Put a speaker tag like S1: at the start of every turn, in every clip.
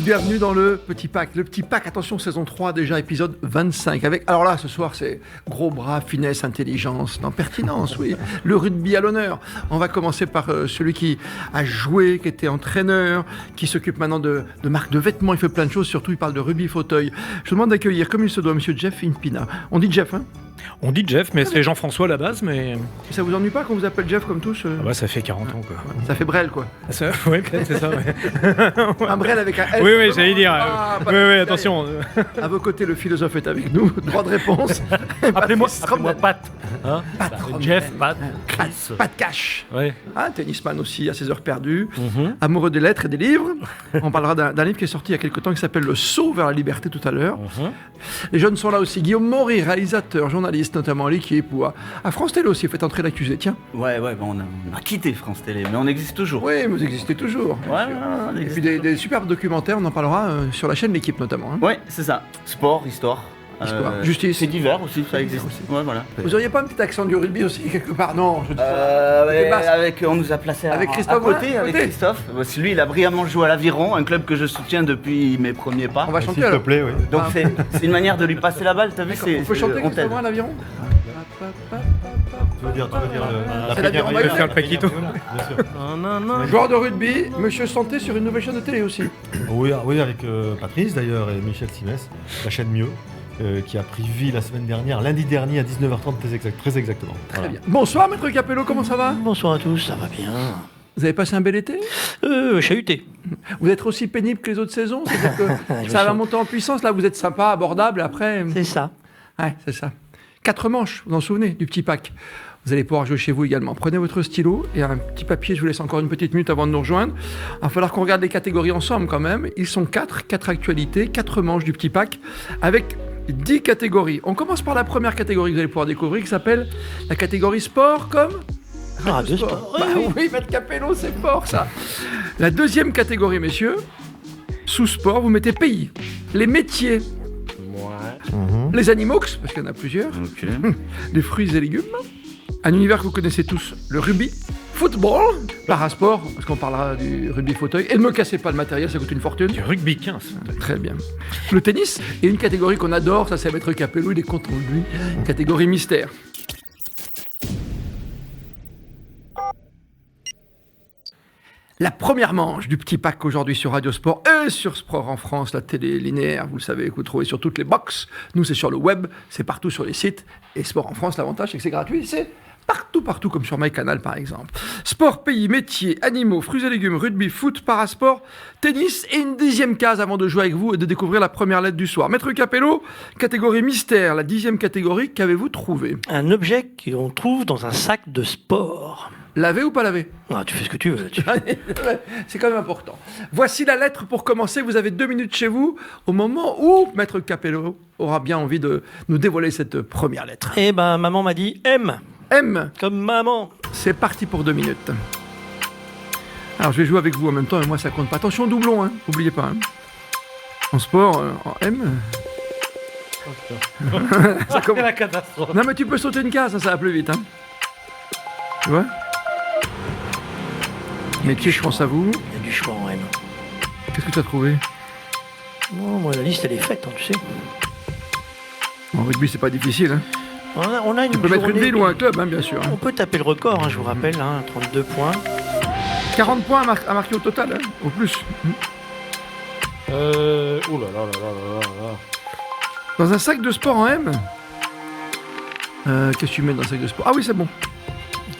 S1: bienvenue dans le Petit Pack. Le Petit Pack, attention, saison 3, déjà épisode 25. Alors là, ce soir, c'est gros bras, finesse, intelligence, pertinence, oui. Le rugby à l'honneur. On va commencer par celui qui a joué, qui était entraîneur, qui s'occupe maintenant de marques de vêtements. Il fait plein de choses, surtout il parle de rugby fauteuil. Je vous demande d'accueillir, comme il se doit, monsieur Jeff Impina. On dit Jeff, hein?
S2: On dit Jeff, mais c'est Jean-François à la base, mais...
S1: Ça vous ennuie pas qu'on vous appelle Jeff comme tous
S2: Ah bah ça fait 40 ans, quoi.
S1: Ça fait Brel, quoi.
S2: Oui, peut-être, c'est ça, ouais.
S1: Un Brel avec un S.
S2: Oui, j'allais dire. Oui, attention.
S1: À vos côtés, le philosophe est avec nous. Droit de réponse.
S2: Appelez-moi Pat. Hein
S1: Pat.
S2: Jeff, Pat, Chris.
S1: Pat Cash.
S2: Ouais.
S1: Tennisman aussi, à ses heures perdues. Amoureux des lettres et des livres. On parlera d'un livre qui est sorti il y a quelque temps qui s'appelle Le saut vers la liberté tout à l'heure. Les jeunes sont là aussi. Guillaume Maury, réalisateur, journaliste, notamment à l'équipe ou à France Télé aussi, fait entrer l'accusé. Tiens.
S3: Ouais, bon, on a quitté France Télé, mais on existe toujours.
S1: Oui, vous existez toujours.
S3: Ouais,
S1: et puis des superbes documentaires, on en parlera sur la chaîne L'équipe notamment. Hein.
S3: Ouais, c'est ça. Sport, histoire.
S1: Justice.
S3: C'est divers aussi, ça existe. Aussi. Ouais, voilà.
S1: Vous auriez pas un petit accent du rugby aussi, quelque part? Non, je dis
S3: on nous a placé
S1: avec Christophe,
S3: à côté, avec Christophe. Lui, il a brillamment joué à l'Aviron, un club que je soutiens depuis mes premiers pas.
S1: On va chanter,
S4: s'il te plaît, oui.
S3: Donc c'est une manière de lui passer la balle, t'as vu?
S1: On peut chanter Christophe à l'Aviron?
S4: Tu veux dire
S1: C'est l'Aviron.
S2: On va faire le Paquito.
S4: Bien sûr.
S1: Joueur de rugby, Monsieur Santé sur une nouvelle chaîne de télé aussi.
S4: Oui, avec Patrice d'ailleurs et Michel Simès, la chaîne Mieux, qui a pris vie la semaine dernière, lundi dernier à 19h30 très exactement.
S1: Très bien. Bonsoir Maître Capello, comment ça va?
S5: Bonsoir à tous, ça va bien.
S1: Vous avez passé un bel été?
S5: Chahuté.
S1: Vous êtes aussi pénible que les autres saisons? C'est-à-dire que ça va monter en puissance, là vous êtes sympa, abordable, après...
S5: C'est ça.
S1: Ouais, c'est ça. 4 manches, vous en souvenez, du petit pack. Vous allez pouvoir jouer chez vous également. Prenez votre stylo et un petit papier, je vous laisse encore une petite minute avant de nous rejoindre. Il va falloir qu'on regarde les catégories ensemble quand même. Ils sont 4 actualités, 4 manches du petit pack, avec 10 catégories. On commence par la première catégorie que vous allez pouvoir découvrir, qui s'appelle la catégorie sport comme...
S5: Radio sport.
S1: Oui, Maître Capello, c'est fort ça. La deuxième catégorie, messieurs, sous sport, vous mettez pays. Les métiers. Les animaux, parce qu'il y en a plusieurs.
S3: Okay.
S1: Les fruits et légumes. Un univers que vous connaissez tous, le rugby. Football, parasport, parce qu'on parlera du rugby fauteuil. Et ne me cassez pas le matériel, ça coûte une fortune.
S2: Du rugby 15.
S1: Très bien. Le tennis, et une catégorie qu'on adore, ça c'est Maître Capello, il est content de lui. Catégorie mystère. La première manche du petit pack aujourd'hui sur Radio Sport et sur Sport en France, la télé linéaire, vous le savez, que vous trouvez sur toutes les box. Nous, c'est sur le web, c'est partout sur les sites. Et Sport en France, l'avantage, c'est que c'est gratuit, c'est partout, comme sur MyCanal par exemple. Sport, pays, métiers, animaux, fruits et légumes, rugby, foot, parasport, tennis et une 10e case avant de jouer avec vous et de découvrir la première lettre du soir. Maître Capello, catégorie mystère, la 10e catégorie, qu'avez-vous trouvé?
S5: Un objet qu'on trouve dans un sac de sport.
S1: Lavé ou pas lavé?
S5: Tu fais ce que tu veux.
S1: C'est quand même important. Voici la lettre pour commencer. Vous avez 2 minutes chez vous, au moment où Maître Capello aura bien envie de nous dévoiler cette première lettre.
S5: Eh ben, maman m'a dit M.
S1: M.
S5: Comme maman.
S1: C'est parti pour 2 minutes. Alors, je vais jouer avec vous en même temps, et moi, ça compte pas. Attention, doublon, hein. N'oubliez pas. Hein. En sport, en M.
S2: Ça commence la catastrophe.
S1: Non, mais tu peux sauter une case, ça va plus vite. Hein. Tu vois? Métier, je pense à vous.
S5: Il y a du choix en M.
S1: Qu'est-ce que tu as trouvé?
S5: Non, moi, la liste, elle est faite, tu sais.
S1: En rugby, c'est pas difficile. Hein.
S5: On a une
S1: tu peux mettre une ville ou un club, hein, bien sûr.
S5: On peut taper le record, je vous rappelle, 32 points.
S1: 40 points à marquer au total, hein, au plus.
S4: Oh là là.
S1: Dans un sac de sport en M. Qu'est-ce que tu mets dans un sac de sport? Ah oui, c'est bon.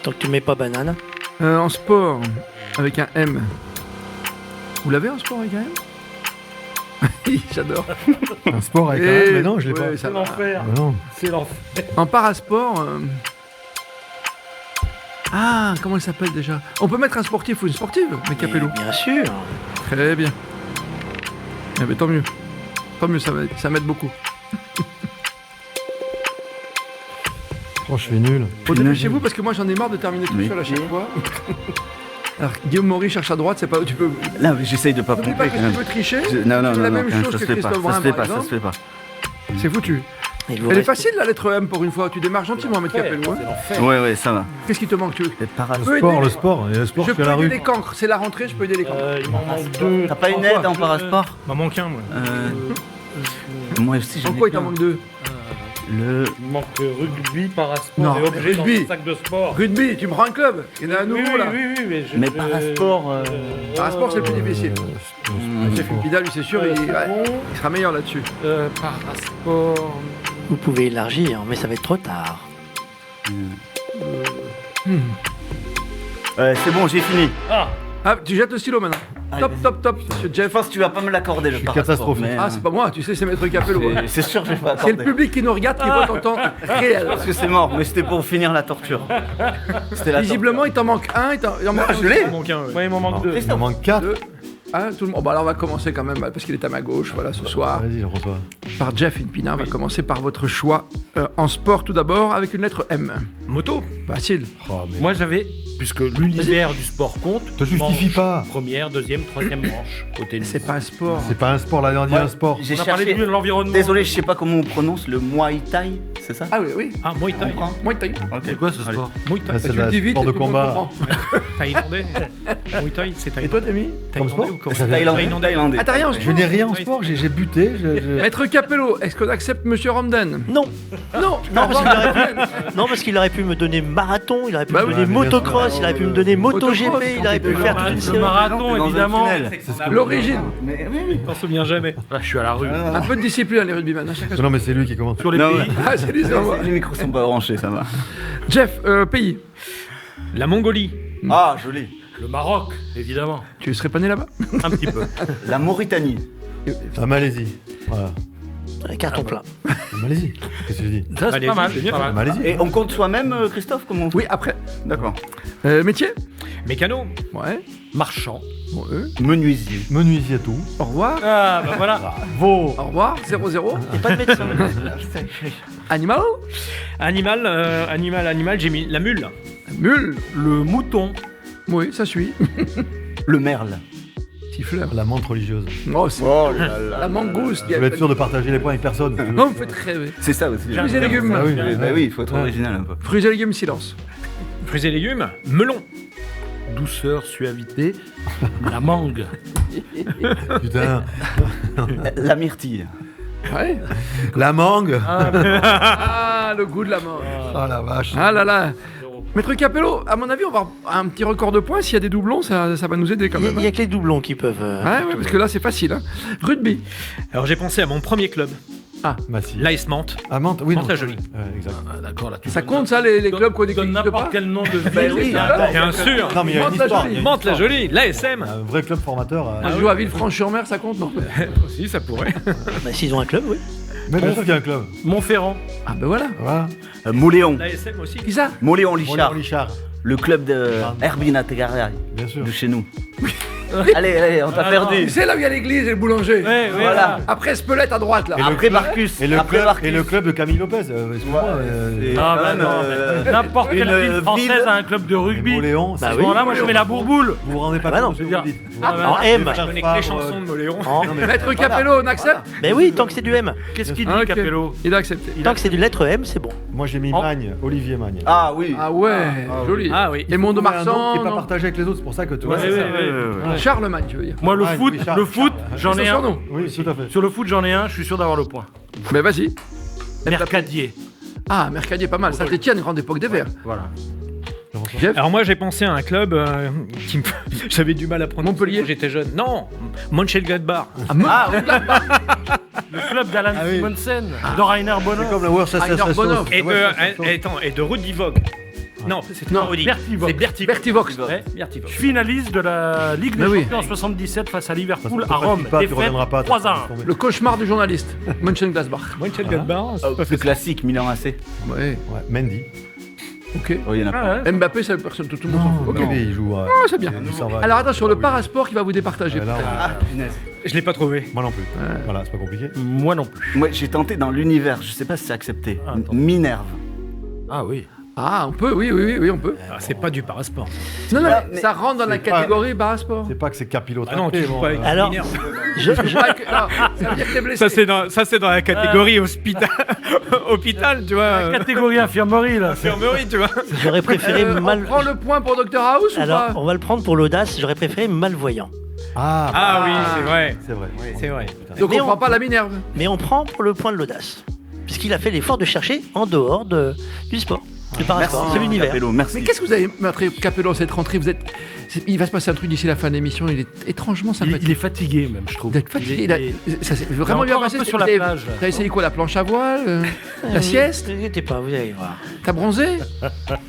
S5: Tant que tu mets pas banane.
S1: En sport, avec un M. Vous l'avez en sport avec un M? J'adore.
S4: Un sport avec un M, mais non, je l'ai pas.
S2: C'est l'enfer. C'est l'enfer.
S1: En parasport... comment il s'appelle déjà? On peut mettre un sportif ou une sportive, mais Capello.
S5: Bien sûr.
S1: Très bien. Eh bien, tant mieux. Tant mieux, ça m'aide beaucoup.
S4: Je fais nul.
S1: Dépêchez-vous parce que moi j'en ai marre de terminer tout seul à chaque fois. Alors Guillaume Maury cherche à droite, c'est pas où tu peux.
S3: Là, j'essaye de pas
S1: N'oublie
S3: pomper
S1: pas que
S3: quand même.
S1: tu peux tricher.
S3: Non,
S1: la même chose
S3: ça
S1: que
S3: se fait pas.
S1: Christophe Brun,
S3: Ça se fait pas.
S1: C'est foutu.
S5: Il vous
S1: Elle est
S5: reste-
S1: facile la lettre M pour une fois. Tu démarres gentiment, Maître Capello. hein.
S3: Ouais, ça va.
S1: Qu'est-ce qui te manque, tu veux
S3: Peut-être par
S1: Je peux
S4: Sport,
S1: aider.
S4: le sport. Et le sport,
S1: Je
S4: je suis
S1: peux
S4: à la
S1: aider
S4: rue.
S1: les cancres. C'est la rentrée, je peux aider les cancres.
S2: Il m'en manque deux.
S3: T'as pas une aide en parasport
S2: Il m'en manque un, moi.
S3: Moi aussi, j'en
S1: En
S3: ai
S1: quoi il t'en
S3: plein.
S1: manque deux?
S3: Le...
S2: Il me manque rugby, parasport
S1: Non,
S2: et objet dans
S1: rugby.
S2: un sac de sport.
S1: Rugby, tu me prends un club. Il y en a un
S2: Oui,
S1: nouveau
S2: oui,
S1: là.
S2: oui, oui, mais je...
S3: Mais parasport...
S1: Parasport, c'est le plus difficile. Jeff Impida, lui, c'est sûr, il sera meilleur là-dessus.
S2: Parasport...
S5: Vous pouvez élargir, mais ça va être trop tard.
S3: c'est bon, j'ai fini.
S2: Ah,
S1: Ah, tu jettes le stylo maintenant. Top, top, top, monsieur
S3: Je
S1: Jeff.
S3: pense que tu vas pas me l'accorder, le
S4: suis
S3: parasport.
S4: catastrophique.
S3: mais,
S1: Ah, c'est pas moi, tu sais, c'est Maître Capello. hein.
S3: c'est sûr que je vais pas
S1: C'est le
S3: accorder.
S1: public qui nous regarde qui vote en temps réel.
S3: Parce que c'est mort, mais c'était pour finir la torture. C'était la
S1: Visiblement, il t'en manque un, il en manque
S3: je l'ai.
S2: il m'en manque un. Ouais, il m'en manque deux.
S4: Il en manque 4.
S1: deux. Hein, tout le monde. Bon, alors on va commencer quand même, parce qu'il est à ma gauche, voilà, ce soir.
S4: Vas-y, Jean-François.
S1: Par Jeff Impina, on va commencer par votre choix en sport tout d'abord, avec une lettre M.
S2: Moto.
S1: Facile.
S4: Oh, mais
S2: Moi, j'avais, puisque l'univers du sport compte...
S4: te justifie
S2: manche,
S4: pas.
S2: Première, deuxième, troisième manche au tennis.
S1: C'est pas un sport.
S4: C'est pas un sport, là, on dit un sport.
S3: J'ai
S2: On a parlé
S3: cherché...
S2: de l'environnement.
S3: Désolé, je sais pas comment on prononce le Muay Thai, c'est ça?
S1: Ah oui, oui.
S2: Ah, Muay Thai.
S3: Comprends.
S1: Moi, t'as
S2: C'est quoi ce sport Muay Thai.
S4: Ah, c'est
S1: tu le
S4: le
S1: dis vite,
S4: sport
S1: et
S4: de
S1: tout le monde
S4: combat.
S1: comprend.
S2: Thaïlandais. Muay Thai, c'est
S1: Et toi,
S2: thaïlandais.
S1: Tammy
S4: Comme sport
S2: Thaïlandais ou comment
S3: Thaïlandais.
S1: Ah, t'as rien en
S4: Je
S1: sport?
S4: n'ai rien en sport, j'ai buté.
S1: Maître Capello, est-ce qu'on accepte Monsieur Ramden?
S5: Non,
S1: Non,
S5: non, parce qu'il aurait pu, non, parce qu'il aurait pu me donner marathon, il aurait pu
S1: Bah
S5: me
S1: oui.
S5: donner
S4: Ouais, mais bien
S5: motocross,
S4: sûr.
S5: il aurait pu me donner
S1: Motocross,
S5: MotoGP, il aurait pu
S1: quand
S5: faire
S1: t'es
S5: toute une
S2: Le
S5: série.
S2: marathon,
S3: Dans un
S2: évidemment.
S3: tunnel.
S1: l'origine.
S3: Mais oui.
S2: On s'en souvient jamais. Là, je suis à la rue.
S1: Un peu de discipline, les rugbyman. hein, chacun son-
S4: Non, mais c'est lui qui commence.
S2: Sur les
S3: Non,
S2: pays.
S3: ouais.
S1: Ah, c'est lui, c'est moi.
S3: Les micros sont pas branchés, ça va.
S1: Jeff, pays.
S2: La Mongolie.
S3: Ah, joli.
S2: Le Maroc, évidemment.
S1: Tu serais pas né là-bas?
S2: Un petit peu.
S3: La Mauritanie.
S4: La Malaisie. Voilà.
S5: Carton plein.
S4: La Malaisie. Qu'est-ce que tu dis?
S2: Ça, c'est
S1: Allez,
S2: pas mal.
S1: c'est bien.
S2: pas
S4: La
S2: mal.
S4: Malaisie.
S3: Et on compte soi-même, Christophe, comment on fait?
S1: Oui, après.
S3: D'accord.
S1: Métier?
S2: Mécano.
S1: Ouais.
S2: Marchand.
S1: Bon,
S3: Menuisier.
S4: Menuisier à tout.
S1: Au revoir.
S2: Ah, bah voilà.
S4: Vaux.
S1: Au revoir. 0-0.
S5: Et pas de médecin.
S1: Animal?
S2: Animal, j'ai mis la mule.
S1: Mule.
S2: Le mouton.
S1: Oui, ça suit.
S3: Le merle.
S1: Siffleur.
S4: La menthe religieuse.
S1: Oh, c'est
S3: Oh là là.
S1: la mangouste.
S4: Je vais être sûr de partager les points avec personne.
S1: Non, vous me faites rêver.
S3: C'est ça aussi.
S1: Fruits et légumes.
S4: Ah oui.
S3: Bah oui, il faut être original un peu.
S1: Fruits et légumes, silence.
S2: Fruits et légumes. Melon. Douceur, suavité. La mangue.
S4: Putain.
S3: La myrtille.
S1: Ouais.
S4: La mangue.
S1: Ah, le goût de la mort.
S4: Ah la vache.
S1: Ah là là. Maître Capello, à mon avis, on va avoir un petit record de points. S'il y a des doublons, ça va nous aider quand même.
S5: Il n'y a que les doublons qui peuvent.
S1: Ouais, parce que là, c'est facile. Hein. Rugby.
S2: Alors j'ai pensé à mon premier club.
S4: Massif.
S2: L'AS Mantes.
S4: Ah, menthe, oui.
S2: Menthe
S4: non,
S2: la jolie.
S4: ouais, exact.
S2: D'accord, là.
S1: Ça compte, ça, les clubs qu'on
S2: Donne
S1: n'existe
S2: n'importe
S1: pas
S2: quel nom de ville.
S3: Ben oui,
S2: bien sûr.
S4: Non, mais il y a une
S1: Menthe la
S4: histoire.
S1: jolie.
S4: il y a une
S2: Mantes la
S4: histoire.
S2: jolie. L'ASM.
S4: Un vrai club formateur.
S1: Moi, je joue à Villefranche-sur-Mer, ça compte, non?
S2: Si, ça pourrait.
S5: Bah, s'ils ont un club, oui.
S4: Mais bien sûr qu'il y a un club.
S2: Montferrand.
S1: Ah ben voilà.
S4: Voilà.
S3: Moléon.
S2: L'ASM aussi.
S1: Qui ça?
S3: Moléon Lichard.
S4: Richard.
S3: Le club de Herbina Tegaray,
S4: Bien sûr.
S3: de chez nous. allez, on t'a
S2: Ah,
S3: perdu.
S1: Tu sais, là où il y a l'église et le boulanger.
S2: Ouais,
S3: Voilà.
S1: Après Spelette à droite, là.
S4: Et le
S3: Après
S4: club-
S3: Marcus.
S4: Et le,
S3: Après
S4: club,
S3: Marcus.
S4: et le club de Camille Lopez. Excuse-moi.
S3: C'est
S2: Ah
S3: quand
S2: bah
S3: même,
S2: non, n'importe quelle
S3: une
S2: ville française
S3: ville-
S2: a un club de rugby.
S4: Moléon.
S5: Bah
S2: À ce
S5: oui.
S2: moment-là, moi je mets la bourboule.
S4: Vous vous rendez pas
S5: Ah bah
S4: compte
S5: non.
S4: de ce que vous dites.
S5: En M.
S2: Je connais que les chansons de Moléon.
S5: En-
S1: Maître Capello, on accepte?
S5: Mais oui, tant que c'est du M.
S2: Qu'est-ce qu'il dit,
S1: Ok.
S2: Capello?
S1: Il a accepté.
S5: Tant que c'est du lettre M, c'est bon.
S4: Moi j'ai mis
S2: En-
S4: Magne, Olivier Magne.
S3: Ah oui.
S1: Ah ouais, joli.
S2: Ah oui.
S1: Et Mont de
S4: Trouver un nom
S1: Marsan.
S4: qui n'est pas
S1: non
S4: partagé avec les autres, c'est pour ça que tu vois.
S2: Ouais,
S4: c'est
S2: ouais,
S4: ça.
S2: ouais.
S1: Charlemagne, tu veux dire.
S2: Moi, le
S4: Ah,
S2: foot,
S4: oui, Charles,
S2: j'en
S1: C'est
S2: ai
S1: son
S2: un.
S1: surnom.
S4: Oui, tout à fait.
S2: Sur le foot, j'en ai un, je suis sûr d'avoir le point.
S1: Mais vas-y.
S2: Mercadier.
S1: Ah, Mercadier, pas mal. Saint-Etienne, grande époque des Verts.
S2: Voilà.
S1: Jeff?
S2: Alors moi, j'ai pensé à un club qui me... j'avais du mal à prononcer
S1: Montpellier.
S2: quand j'étais jeune. Non, Mönchengladbach.
S1: Ah,
S2: Le club d'Alan
S4: Ah oui.
S2: Simonsen, de Rainer
S4: C'est
S2: Bonhomme.
S4: comme la Worcester
S1: Rainer Bonhomme.
S2: Et de Rudy Vogt. Non, c'est
S1: Non,
S2: pas Rudy.
S3: Bertie Vogt.
S2: C'est Bertie
S1: Bertie Vogt.
S2: Ouais, Bertie Vogt.
S6: Finaliste de la Ligue des
S1: Mais oui.
S6: Champions en 77 face à Liverpool
S4: Parce que
S6: à Rome.
S4: tu
S6: Défaite
S4: reviendras pas.
S6: 3-1.
S1: Le cauchemar du journaliste. Mönchengladbach.
S2: Mönchengladbach.
S3: Le classique, Milan AC.
S1: Ouais,
S4: Ouais, Mendy.
S1: ok.
S3: Oh, il y en a pas.
S6: Ah ouais.
S1: Mbappé, ça personne, tout le monde s'en fout. Ok.
S4: Ok, il joue.
S1: Ah, c'est bien.
S4: il s'en va.
S1: Alors attention, le
S4: Oui.
S1: parasport qui va vous départager.
S4: Là,
S3: Ah, punaise.
S2: Je l'ai pas trouvé.
S4: Moi non plus. Voilà, c'est pas compliqué.
S6: Moi non plus.
S3: Moi, j'ai tenté dans l'univers, je sais pas si c'est accepté.
S6: Ah, attends.
S3: Minerve.
S6: Ah oui.
S1: Ah, on peut, oui, on peut.
S2: Ah, c'est pas du parasport.
S1: Non,
S3: pas-
S1: mais ça rentre dans la
S4: c'est pas-
S1: catégorie parasport.
S4: C'est pas que c'est capillotracté.
S2: Ah non, tu joues
S4: bon,
S2: pas avec les
S5: Alors,
S2: mineurs.
S5: je-
S1: Non, ça veut dire que t'es blessé.
S2: Ça c'est dans la catégorie hôpital, hôpital, tu vois.
S6: Catégorie infirmerie, là.
S2: Infirmerie, tu vois.
S5: j'aurais préféré
S1: On
S5: mal.
S1: prend le point pour Dr House ou
S5: Alors,
S1: pas
S5: on va le prendre pour l'audace. J'aurais préféré malvoyant.
S2: Ah oui, c'est vrai.
S4: C'est vrai.
S2: C'est vrai.
S1: Donc
S5: Mais
S1: on prend pas la Minerve.
S5: Mais on prend pour le point de l'audace, puisqu'il a fait l'effort de chercher en dehors du sport, du parasport,
S3: Merci,
S5: de l'univers.
S3: Capello, merci.
S1: Mais qu'est-ce que vous avez montré Capello cette rentrée? Il va se passer un truc d'ici la fin de l'émission. Il est étrangement sympathique.
S6: Il est fatigué, même, je trouve.
S1: Vous êtes fatigué. Ça s'est vraiment
S6: il est
S1: bien
S6: encore un
S1: passé.
S6: peu sur la
S1: Vous avez-
S6: plage, là.
S1: T'as essayé quoi? La planche à voile La sieste?
S5: Ne t'inquiétez pas, vous allez voir.
S1: T'as bronzé?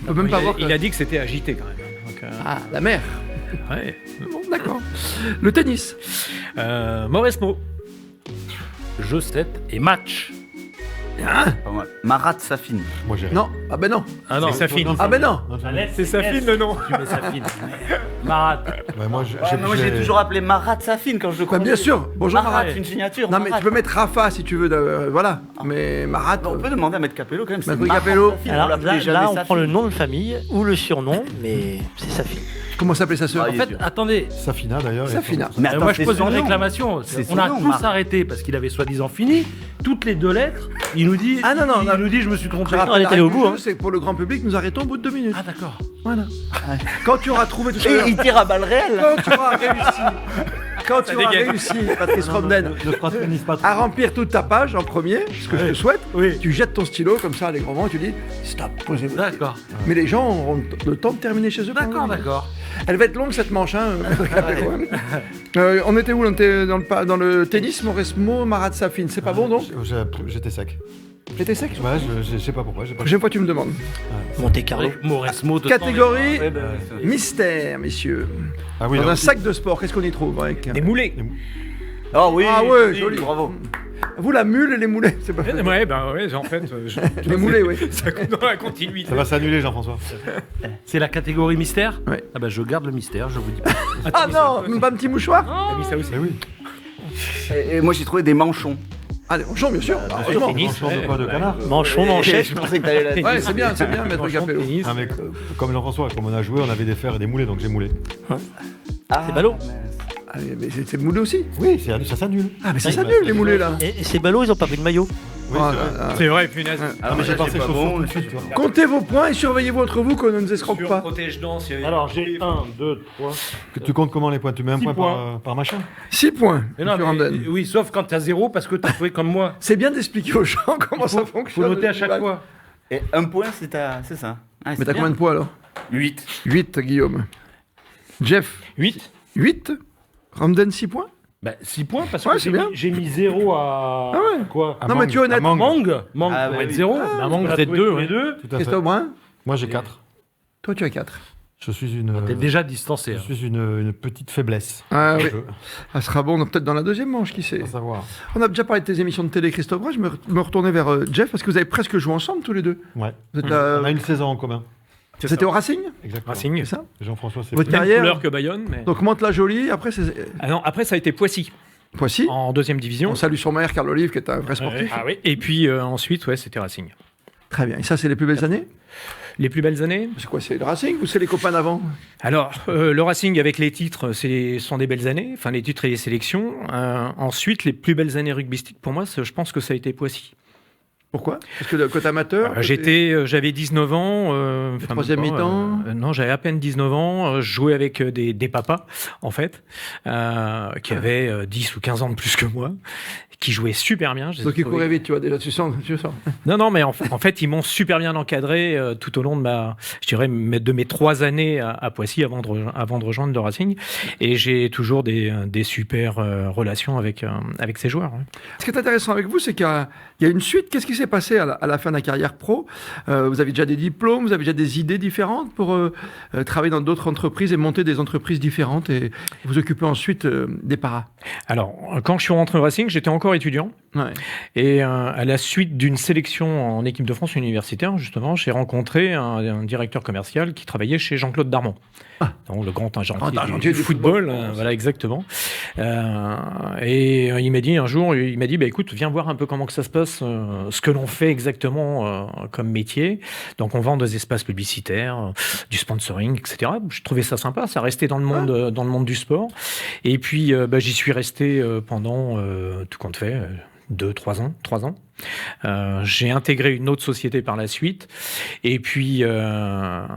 S1: On peut même pas voir.
S2: Il a dit que c'était agité quand même. Donc,
S1: Ah, la mer.
S2: ouais.
S1: Bon, d'accord. Le tennis.
S2: Mauresmo.
S6: Jeu 7 et match.
S3: Pas mal. Marat Safin.
S4: Moi j'ai.
S1: Non. Ah ben non.
S6: Ah non,
S2: C'est Safine.
S1: Ah ben non.
S2: C'est Safine le nom.
S6: Tu mets Safine. Marat.
S4: Ouais, moi
S3: Moi j'ai toujours appelé Marat Safin quand je le
S1: Bah, bien
S3: conduis.
S1: sûr. Bonjour
S3: Marat,
S1: Marat.
S3: une signature.
S1: Non mais
S3: Marat.
S1: tu peux mettre Rafa si tu veux. Voilà. Mais Marat.
S3: On peut demander à Maître Capello quand même. c'est
S1: Maître
S3: Marat
S1: Capello.
S3: Safin, on
S5: Alors
S3: l'appelait jamais
S5: là, on
S3: Safin.
S5: prend le nom de famille ou le surnom, mais c'est sa fille.
S1: Comment s'appelait sa sœur?
S3: Ah,
S6: En
S3: il est
S6: fait,
S3: dur.
S6: attendez.
S4: Safina d'ailleurs.
S1: Safina.
S3: Mais attends,
S6: Moi, je
S3: c'est
S6: pose
S3: son
S6: une
S3: nom.
S6: réclamation.
S3: C'est
S6: On
S3: son
S6: a
S3: nom,
S6: tous
S3: Marat.
S6: arrêté parce qu'il avait soi-disant fini. Toutes les 2 lettres, il nous dit.
S1: Ah, non,
S6: il
S1: non.
S6: nous dit, je me suis trompé.
S1: Je rappelle
S5: on est
S1: la
S5: allé
S1: règle
S5: au
S1: du
S5: bout,
S1: jeu,
S5: hein.
S1: c'est que pour le grand public, nous arrêtons au bout de 2 minutes.
S6: Ah d'accord.
S1: Voilà. Quand tu auras trouvé tout à
S3: Et
S1: l'heure,
S3: il tire à balles réelles.
S1: quand tu auras réussi, Patrice Romden,
S4: Ne fraternise pas trop.
S1: à remplir toute ta page en premier, ce que je te souhaite,
S6: Oui.
S1: tu jettes ton stylo comme ça allègrement et tu dis stop, posez-vous.
S6: D'accord.
S1: Mais les gens auront le temps de terminer chez eux.
S6: D'accord.
S1: Elle va être longue cette manche, hein. On était où? On était dans le tennis, Mauresmo, Marat Safin. C'est pas bon donc?
S4: J'étais sec.
S1: J'étais sec?
S4: Ouais, je sais pas pourquoi. J'ai pas.
S1: Prochaine fois tu me demandes.
S5: Monte Carlo.
S6: Mauresmo de
S1: Catégorie
S3: Ouais, bah,
S1: mystère, messieurs.
S4: Ah oui.
S1: Dans
S4: non,
S1: un sac de sport, qu'est-ce qu'on y trouve, Greg?
S2: Des moulets.
S3: Oh oui.
S1: Ah ouais,
S3: oui,
S1: joli.
S3: Bravo.
S1: Vous, la mule et les moulets, c'est pas vrai.
S2: Ouais, ben ouais, en fait.
S1: Les moulets, oui.
S2: Ça compte dans la continuité.
S4: Ça va s'annuler, Jean-François.
S6: C'est la catégorie mystère.
S1: Ouais.
S6: Ah bah je garde le mystère, je vous dis pas.
S1: Ah non, même pas un petit mouchoir?
S2: T'as mis ça aussi.
S4: Mais oui.
S3: Et moi j'ai trouvé des manchons.
S1: Ah, des manchons, bien sûr. heureusement.
S2: Tennis,
S4: Manchon de quoi, de canard.
S5: Manchon, manchette.
S3: Je pensais que t'allais la
S1: Ouais, c'est bien, maître
S2: Franchement,
S1: Capello.
S2: tennis.
S4: Ah, mais comme Jean-François, comme on a joué, on avait des fers et des moulets, donc j'ai moulé.
S5: C'est ballot.
S1: Ah, mais c'est moulé aussi.
S4: Oui, ça s'annule.
S1: Ah, mais ça s'annule, les moulets, là.
S5: Et ces ballots, ils ont pas pris de maillot.
S4: Oui,
S1: Ah,
S4: c'est vrai.
S1: là, là.
S2: C'est vrai, punaise.
S3: Alors
S4: Mais j'ai
S3: moi
S4: passé
S3: pas
S4: chaussures
S3: bon.
S4: tout de suite, tu vois.
S1: Comptez vos points et surveillez-vous entre vous qu'on ne nous escroque pas.
S2: Protège-dents.
S6: Alors j'ai 1, 2, 3.
S4: Que tu comptes comment les points? Tu mets un
S6: 6
S4: point
S6: points.
S4: par machin?
S1: 6 points.
S6: Mais non,
S1: monsieur Ramden.
S6: oui, sauf quand t'as 0 parce que t'as joué comme moi.
S1: C'est bien d'expliquer aux gens comment ça
S6: Faut
S1: fonctionne.
S6: noter à chaque fois.
S3: Et un point, c'est ça. Ah,
S1: Mais t'as combien de points alors?
S3: 8.
S1: 8, Guillaume. Jeff,
S2: 8.
S1: 8. Ramden, 6 points?
S6: Bah 6 points parce
S1: Ouais,
S6: que
S1: c'est bien.
S6: j'ai mis 0 à.
S1: Ah ouais.
S6: Quoi
S1: Non, mais tu es honnête.
S4: Mangue.
S6: Mang
S3: Ah,
S6: pour
S3: bah
S6: être
S3: oui.
S6: 0.
S2: Ah, Mang, peut-être 2, ouais.
S6: 2.
S4: Tout à fait.
S1: Christophe Brun?
S4: Moi j'ai 4.
S1: Toi, tu as 4.
S4: Je suis une.
S6: T'es déjà distancé.
S4: Je
S6: hein.
S4: suis une petite faiblesse.
S1: Ah oui.
S4: Je-
S1: Ça sera bon, peut-être dans la deuxième manche, qui sait.
S4: à savoir.
S1: On a déjà parlé de tes émissions de télé, Christophe Brun. Je me retournais vers Jeff parce que vous avez presque joué ensemble tous les deux.
S4: Ouais.
S1: Vous êtes,
S4: On a une saison en commun.
S1: C'était au Racing,
S4: Exactement.
S2: Racing.
S1: c'est ça?
S4: Jean-François, c'est
S1: Votre
S2: Même
S1: carrière.
S2: couleur que Bayonne. Mais...
S1: Donc Mantes-la-Jolie, après c'est
S2: Ah non, après ça a été Poissy
S1: Poissy.
S2: en deuxième division.
S1: On salue sur mer Carl Olive qui est un vrai sportif.
S2: Ah oui. Et puis ensuite, ouais, c'était Racing.
S1: Très bien. Et ça, c'est les plus belles années?
S2: Les plus belles années.
S1: C'est quoi? C'est le Racing ou c'est les copains d'avant?
S2: Alors, le Racing avec les titres, sont des belles années, enfin les titres et les sélections. Ensuite, les plus belles années rugbystiques pour moi, je pense que ça a été Poissy.
S1: Pourquoi? Parce que le côté amateur.
S2: J'avais 19 ans. enfin,
S1: troisième
S2: même pas,
S1: mi-temps
S2: non, j'avais à peine 19 ans. Je jouais avec des papas, en fait, qui avaient 10 ou 15 ans de plus que moi, qui jouaient super bien. Je les ai
S1: Donc il
S2: trouvés-
S1: courait vite, tu vois, déjà, tu sens.
S2: Non, mais en fait, ils m'ont super bien encadré tout au long de de mes 3 années à Poissy avant de rejoindre le Racing. Et j'ai toujours des super relations avec ces joueurs. Ouais.
S1: Ce qui est intéressant avec vous, c'est qu'il y a une suite. Qu'est-ce qui s'est passé à la fin de la carrière pro? Vous avez déjà des diplômes, vous avez déjà des idées différentes pour travailler dans d'autres entreprises et monter des entreprises différentes et vous occuper ensuite des paras.
S2: Alors, quand je suis rentré au Racing, j'étais encore étudiant.
S1: Ouais.
S2: Et à la suite d'une sélection en équipe de France universitaire, justement, j'ai rencontré un directeur commercial qui travaillait chez Jean-Claude Darmon. Donc, le grand argentier du football, voilà, exactement. Et il m'a dit un jour, bah, écoute, viens voir un peu comment que ça se passe, ce que l'on fait exactement comme métier. Donc, on vend des espaces publicitaires, du sponsoring, etc. Je trouvais ça sympa, ça restait dans le monde du sport. Et puis, j'y suis resté pendant, tout compte fait, 3 ans. J'ai intégré une autre société par la suite. Et puis en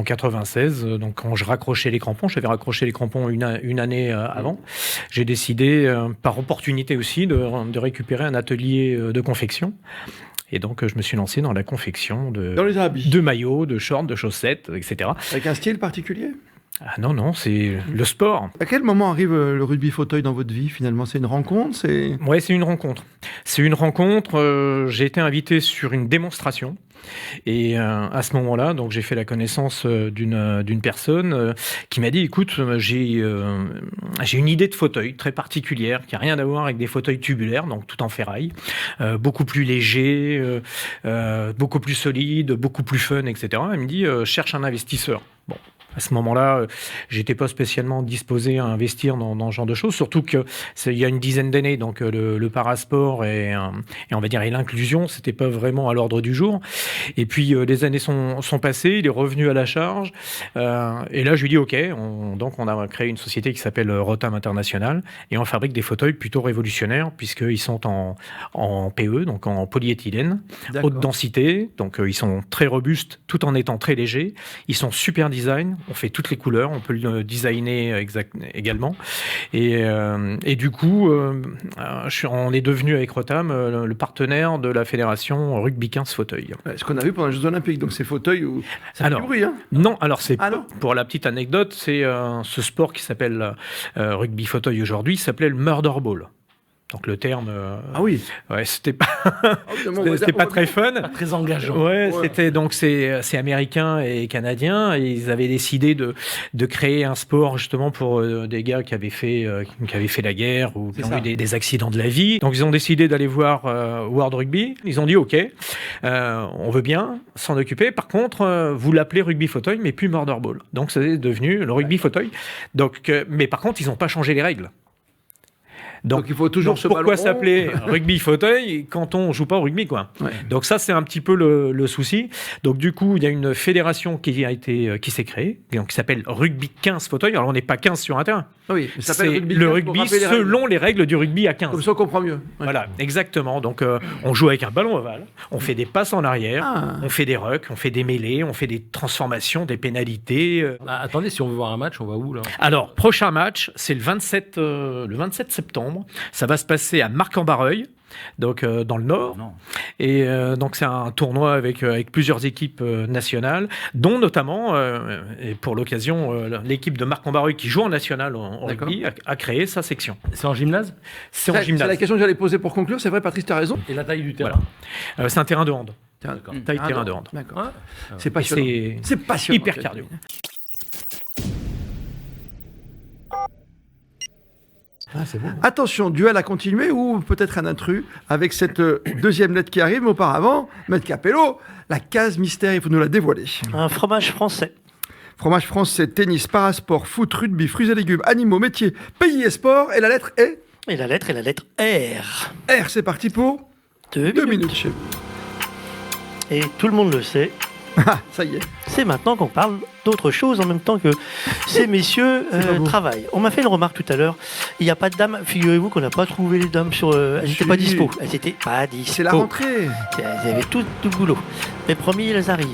S2: 96, donc quand je raccrochais les crampons, j'avais raccroché les crampons une année avant, j'ai décidé, par opportunité aussi, de récupérer un atelier de confection. Et donc, je me suis lancé dans la confection
S1: dans les habits,
S2: de maillots, de shorts, de chaussettes, etc.
S1: Avec un style particulier ?
S2: Ah non, c'est le sport.
S1: À quel moment arrive le rugby fauteuil dans votre vie, finalement ? C'est une rencontre ?
S2: Ouais, c'est une rencontre. J'ai été invité sur une démonstration. Et à ce moment-là, donc j'ai fait la connaissance d'une personne qui m'a dit, écoute, j'ai une idée de fauteuil très particulière qui a rien à voir avec des fauteuils tubulaires, donc tout en ferraille, beaucoup plus léger, beaucoup plus solide, beaucoup plus fun, etc. Elle me dit, cherche un investisseur. Bon. À ce moment-là, j'étais pas spécialement disposé à investir dans ce genre de choses, surtout que il y a une dizaine d'années, donc le parasport et on va dire et l'inclusion, c'était pas vraiment à l'ordre du jour. Et puis les années sont passées, il est revenu à la charge, et là je lui dis ok, on a créé une société qui s'appelle Rotam International et on fabrique des fauteuils plutôt révolutionnaires puisqu'ils sont en PE, donc en polyéthylène, haute densité, donc ils sont très robustes tout en étant très légers, ils sont super design. On fait toutes les couleurs, on peut le designer également. Et du coup, on est devenu avec Rotam le partenaire de la fédération Rugby 15 fauteuil.
S1: Ce qu'on a vu pendant les Jeux Olympiques, donc ces fauteuils où ça fait du bruit. Hein.
S2: Non, alors pour la petite anecdote, c'est ce sport qui s'appelle rugby fauteuil aujourd'hui, s'appelait le murder ball. Donc le terme, c'était pas, c'était pas très fun,
S6: pas très engageant.
S2: Ouais. C'était donc c'est américain et canadien. Et ils avaient décidé de créer un sport justement pour des gars qui avaient fait la guerre ou qui ont eu des accidents de la vie. Donc ils ont décidé d'aller voir World Rugby. Ils ont dit ok, on veut bien s'en occuper. Par contre, vous l'appelez rugby fauteuil, mais plus murder ball. Donc c'est devenu le rugby fauteuil. Donc, mais par contre, ils n'ont pas changé les règles. Donc
S1: il faut toujours
S2: pourquoi s'appeler rugby fauteuil quand on joue pas au rugby, quoi. Ouais. Donc ça c'est un petit peu le souci. Donc du coup il y a une fédération qui s'est créée, donc qui s'appelle Rugby 15 fauteuil. Alors on n'est pas 15 sur un terrain.
S1: Oui, ça s'appelle
S2: c'est le rugby selon les règles du rugby à 15.
S1: Comme ça on comprend mieux. Ouais.
S2: Voilà, exactement. Donc on joue avec un ballon ovale, on fait des passes en arrière, on fait des rucks, on fait des mêlées, on fait des transformations, des pénalités.
S6: Attendez, si on veut voir un match, on va où là ?
S2: Alors prochain match, c'est le 27 septembre. Ça va se passer à Marc-en-Barreuil, donc dans le Nord. Non. Et donc c'est un tournoi avec plusieurs équipes nationales, dont notamment, et pour l'occasion, l'équipe de Marc-en-Barreuil qui joue en national en rugby a créé sa section.
S6: C'est en gymnase ?
S2: C'est en gymnase.
S1: C'est la question que j'allais poser pour conclure. C'est vrai, Patrice, tu as raison.
S6: Et la taille du terrain ?
S2: Voilà. C'est un terrain de hand. Taille de terrain de hand.
S1: D'accord. C'est passionnant.
S2: C'est passionnant. Hyper cardio.
S1: C'est bon. Attention, duel à continuer ou peut-être un intrus avec cette deuxième lettre qui arrive. Mais auparavant, Maître Capello, la case mystère, il faut nous la dévoiler.
S5: Un fromage français.
S1: Fromage français, tennis, parasport, foot, rugby, fruits et légumes, animaux, métiers, pays et sport. Et la lettre est ?
S5: Et la lettre R.
S1: R, c'est parti pour 2 minutes.
S5: Et tout le monde le sait.
S1: Ça y est.
S5: C'est maintenant qu'on parle d'autre chose en même temps que ces messieurs travaillent. On m'a fait une remarque tout à l'heure. Il n'y a pas de dames. Figurez-vous qu'on n'a pas trouvé les dames sur. Elles n'étaient pas dispo. Elles n'étaient pas dispo.
S1: C'est la rentrée.
S5: Elles avaient tout le boulot. Mais promis, elles arrivent.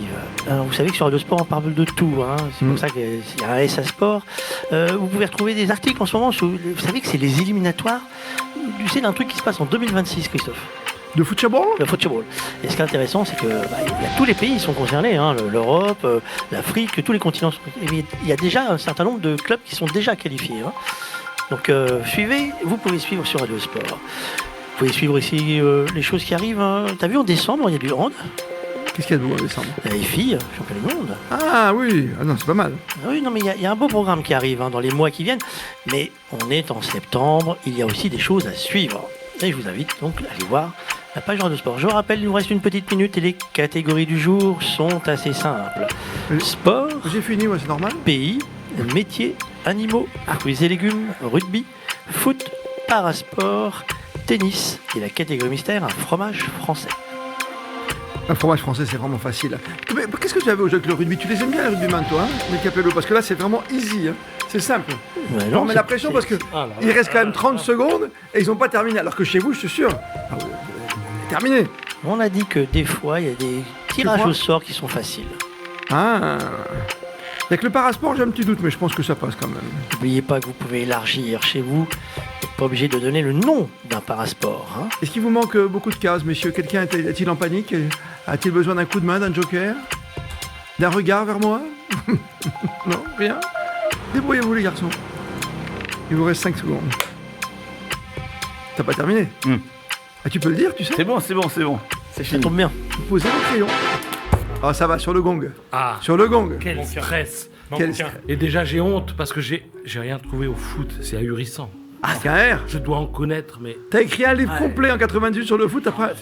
S5: Alors, vous savez que sur Radio Sport, on parle de tout. Hein. C'est pour ça qu'il y a un SA Sport. Vous pouvez retrouver des articles en ce moment. Vous savez que c'est les éliminatoires. Tu sais d'un truc qui se passe en 2026, Christophe.
S1: De football ?
S5: Le football. Et ce qui est intéressant, c'est que tous les pays sont concernés, hein, l'Europe, l'Afrique, tous les continents. Il y a déjà un certain nombre de clubs qui sont déjà qualifiés. Hein. Donc vous pouvez suivre sur Radio Sport. Vous pouvez suivre ici les choses qui arrivent. Hein. T'as vu, en décembre, il y a du hand.
S1: Qu'est-ce qu'il y a de beau en décembre ?
S5: Les filles, championnat du monde.
S1: Ah oui, non, c'est pas mal.
S5: Oui, non, mais il y a un beau programme qui arrive dans les mois qui viennent. Mais on est en septembre, il y a aussi des choses à suivre. Et je vous invite donc à aller voir la page Radio Sport. Je rappelle, il nous reste une petite minute et les catégories du jour sont assez simples. Sport,
S1: J'ai fini, c'est normal.
S5: pays, métiers, animaux, fruits et légumes, rugby, foot, parasport, tennis et la catégorie mystère, un fromage français.
S1: Un fromage français, c'est vraiment facile. Mais qu'est-ce que tu avais au jeu avec le rugby? Tu les aimes bien, les rugbyman, toi, les Capello? Parce que là, c'est vraiment easy. C'est simple.
S5: Ouais,
S1: On met
S5: c'est-
S1: la pression parce que il reste quand même 30 secondes et ils n'ont pas terminé. Alors que chez vous, je suis sûr, terminé.
S5: On a dit que des fois, il y a des tirages
S1: crois
S5: au sort qui sont faciles.
S1: Ah. Avec le parasport, j'ai un petit doute, mais je pense que ça passe quand même.
S5: N'oubliez pas que vous pouvez élargir chez vous. Vous n'êtes pas obligé de donner le nom d'un parasport. Hein.
S1: Est-ce qu'il vous manque beaucoup de cases, messieurs? Quelqu'un est-il en panique? A-t-il besoin d'un coup de main, d'un joker? D'un regard vers moi? Non, rien? Débrouillez-vous, les garçons. Il vous reste 5 secondes. T'as pas terminé? Ah, tu peux le dire, tu sais?
S3: C'est bon. C'est
S5: Ça
S3: fini.
S5: tombe bien.
S1: Vous posez le crayon. Ah, ça va, sur le gong.
S6: Ah,
S1: Sur le gong.
S6: quel
S2: Mon cœur.
S6: stress.
S1: Quel-
S6: Et déjà, j'ai honte parce que j'ai rien trouvé au foot. C'est ahurissant.
S1: Ah, c'est un R.
S6: Je dois en connaître, mais
S1: T'as écrit un livre complet en 98 sur le foot après.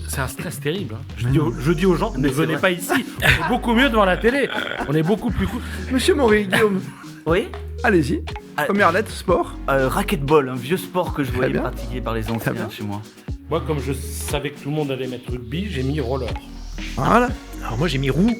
S6: c'est un stress terrible. Hein. Je dis aux gens, ne
S3: Mais c'est
S6: venez
S3: vrai.
S6: pas ici. On est beaucoup mieux devant la télé. On est beaucoup plus cool.
S1: Monsieur Maury, Guillaume,
S3: Oui.
S1: allez-y.
S3: Ah.
S1: Première lettre, sport.
S3: Racquetball, un vieux sport que je voyais
S1: bien.
S3: pratiquer par les
S1: bien.
S3: anciens chez moi.
S6: Moi, comme je savais que tout le monde allait mettre rugby, j'ai mis roller.
S1: Voilà.
S2: Alors moi j'ai mis roue.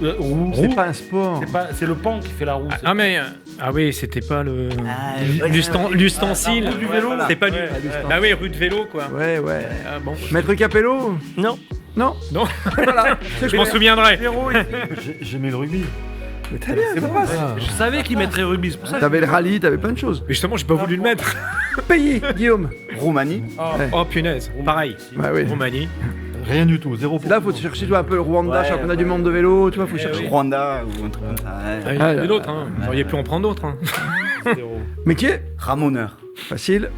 S6: Roue.
S1: C'est pas un sport.
S6: C'est le pan qui fait la roue.
S2: Ah mais ah oui, c'était pas le
S3: ouais,
S2: l'ustensile.
S3: la roue du vélo.
S2: C'était pas du.
S6: Ouais,
S2: Bah oui, rue de vélo quoi.
S1: Ouais, ouais.
S2: Ah, bon.
S1: Maître Capello?
S5: Non.
S1: Non.
S2: Non.
S1: Voilà.
S2: Je m'en souviendrai.
S4: J'ai mis le rugby.
S1: Mais très bien, ça passe.
S6: Je savais qu'il mettrait rugby, c'est pour ça.
S1: T'avais le rallye, t'avais plein de choses.
S2: Mais justement, j'ai pas voulu le mettre.
S1: Pays, Guillaume.
S3: Roumanie.
S1: Ouais.
S2: Oh punaise. Pareil.
S1: Bah oui.
S2: Roumanie.
S4: Rien du tout, zéro pour
S1: Là,
S4: tout
S1: faut
S4: le
S1: chercher toi, un peu le Rwanda,
S3: Ouais,
S1: championnat
S3: ouais.
S1: du monde de vélo, tu vois, faut chercher.
S3: Rwanda ou un truc comme ça. ouais.
S2: Ah, il y en
S1: Ah,
S2: avait d'autres. Hein. Vous auriez pu en prendre d'autres. Hein.
S1: Métier?
S3: Ramoneur.
S1: Facile.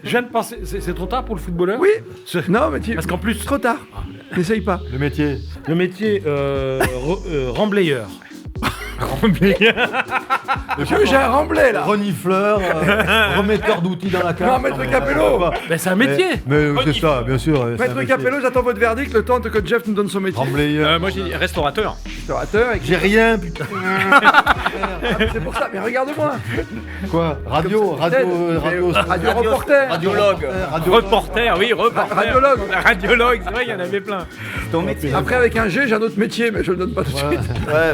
S6: Je viens de penser, c'est trop tard pour le footballeur.
S1: Oui.
S6: C'est-
S1: Non, mais tu...
S6: Parce qu'en plus,
S1: Trop tard. N'essaye pas.
S4: Le métier.
S6: le métier remblayeur.
S1: J'ai un remblai là.
S4: Renifleur, remetteur d'outils dans la cave.
S1: Non, maître Capello.
S6: Ben, c'est un métier.
S4: Mais c'est ça, bien sûr. c'est un
S1: Maître
S4: métier.
S1: Capello, j'attends votre verdict, le temps que Jeff nous donne son métier.
S4: Remblayeur.
S2: Moi j'ai dit restaurateur.
S1: Restaurateur et
S4: J'ai rien, putain.
S1: c'est pour ça, mais regarde-moi.
S4: Quoi Radio
S1: Radio reporter.
S3: Radiologue.
S2: Reporter, oui, reporter.
S1: Radiologue.
S2: Radiologue, c'est vrai, il y en avait plein.
S3: Ton métier.
S1: Après, avec un G, j'ai un autre métier, mais je le donne pas tout de suite.
S3: Ouais.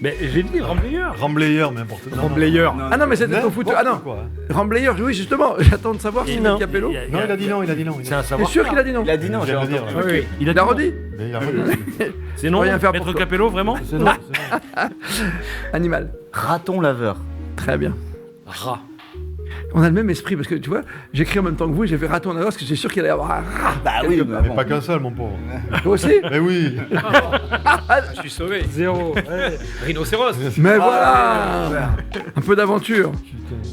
S6: Mais j'ai dit remblayeur.
S4: Remblayeur, mais n'importe quoi.
S2: Remblayeur.
S1: Ah non, mais c'était au foot. Ah non. Remblayeur, oui, justement. J'attends de savoir si
S5: Non.
S1: Capello.
S4: Non, il a dit non, il a dit non.
S6: C'est un
S1: T'es
S6: savoir.
S1: sûr qu'il a dit non?
S3: Il a dit non, j'ai
S4: Je viens de
S3: entendu.
S4: dire,
S2: Oui, oui.
S6: Il a
S1: Il a
S6: dit non.
S1: redit?
S4: Mais il a redit.
S6: C'est non,
S1: Rien faire pour
S6: Maître
S1: toi.
S6: Capello, vraiment
S4: C'est non, c'est non.
S1: Animal.
S3: Raton laveur.
S1: Très bien.
S6: Rat.
S1: On a le même esprit parce que tu vois, j'écris en même temps que vous, j'ai fait raton en avance parce que j'ai sûr qu'il allait y avoir un rat.
S3: Bah oui, mais
S4: Mais
S3: bon.
S4: pas qu'un seul, mon pauvre.
S1: Toi aussi?
S4: Mais oui.
S2: Je suis sauvé.
S6: Zéro.
S2: Rhinocéros.
S1: Mais voilà. Un peu d'aventure.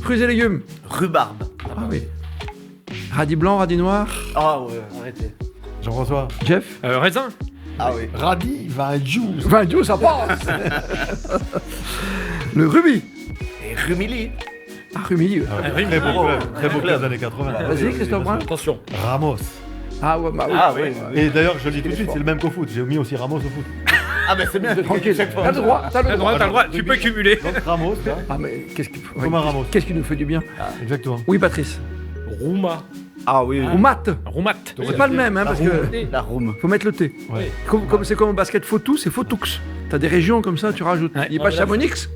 S1: Fruits et légumes.
S3: Rhubarbe.
S1: Ah oui. Radis blanc, radis noir.
S3: Ah ouais, arrêtez.
S4: Jean-François.
S1: Jeff.
S2: Raisin.
S3: Ah oui.
S4: Radis, va juice.
S1: Enfin, Dieu, ça passe. Le rubis.
S3: Et Rumilly.
S1: Ah, Rumilly.
S4: Très beau club des années 80.
S1: Vas-y, Christophe Brun.
S6: Attention.
S4: Ramos.
S1: Ah ouais, bah oui.
S3: Ah oui.
S4: Et d'ailleurs, je le dis tout de suite, c'est le même qu'au foot. J'ai mis aussi Ramos au foot.
S3: Ah bah c'est bien.
S1: Tranquille. T'as le droit. T'as le
S2: T'as le droit,
S1: droit.
S2: t'as le droit. Tu peux cumuler.
S4: Donc Ramos, là.
S1: Ah mais qu'est-ce qui,
S4: Thomas Ramos.
S1: qu'est-ce qui nous fait du bien?
S4: Exactement.
S1: Oui, Patrice.
S6: Rouma.
S3: Ah oui.
S1: Ou mat.
S2: Roumat.
S1: C'est pas le même, hein, parce que
S3: La room.
S1: faut mettre le T.
S4: Ouais.
S1: C'est comme au basket Fautou, c'est Fautoux. T'as des régions comme ça, tu rajoutes.
S2: Ouais.
S1: Il n'est pas Chamonix,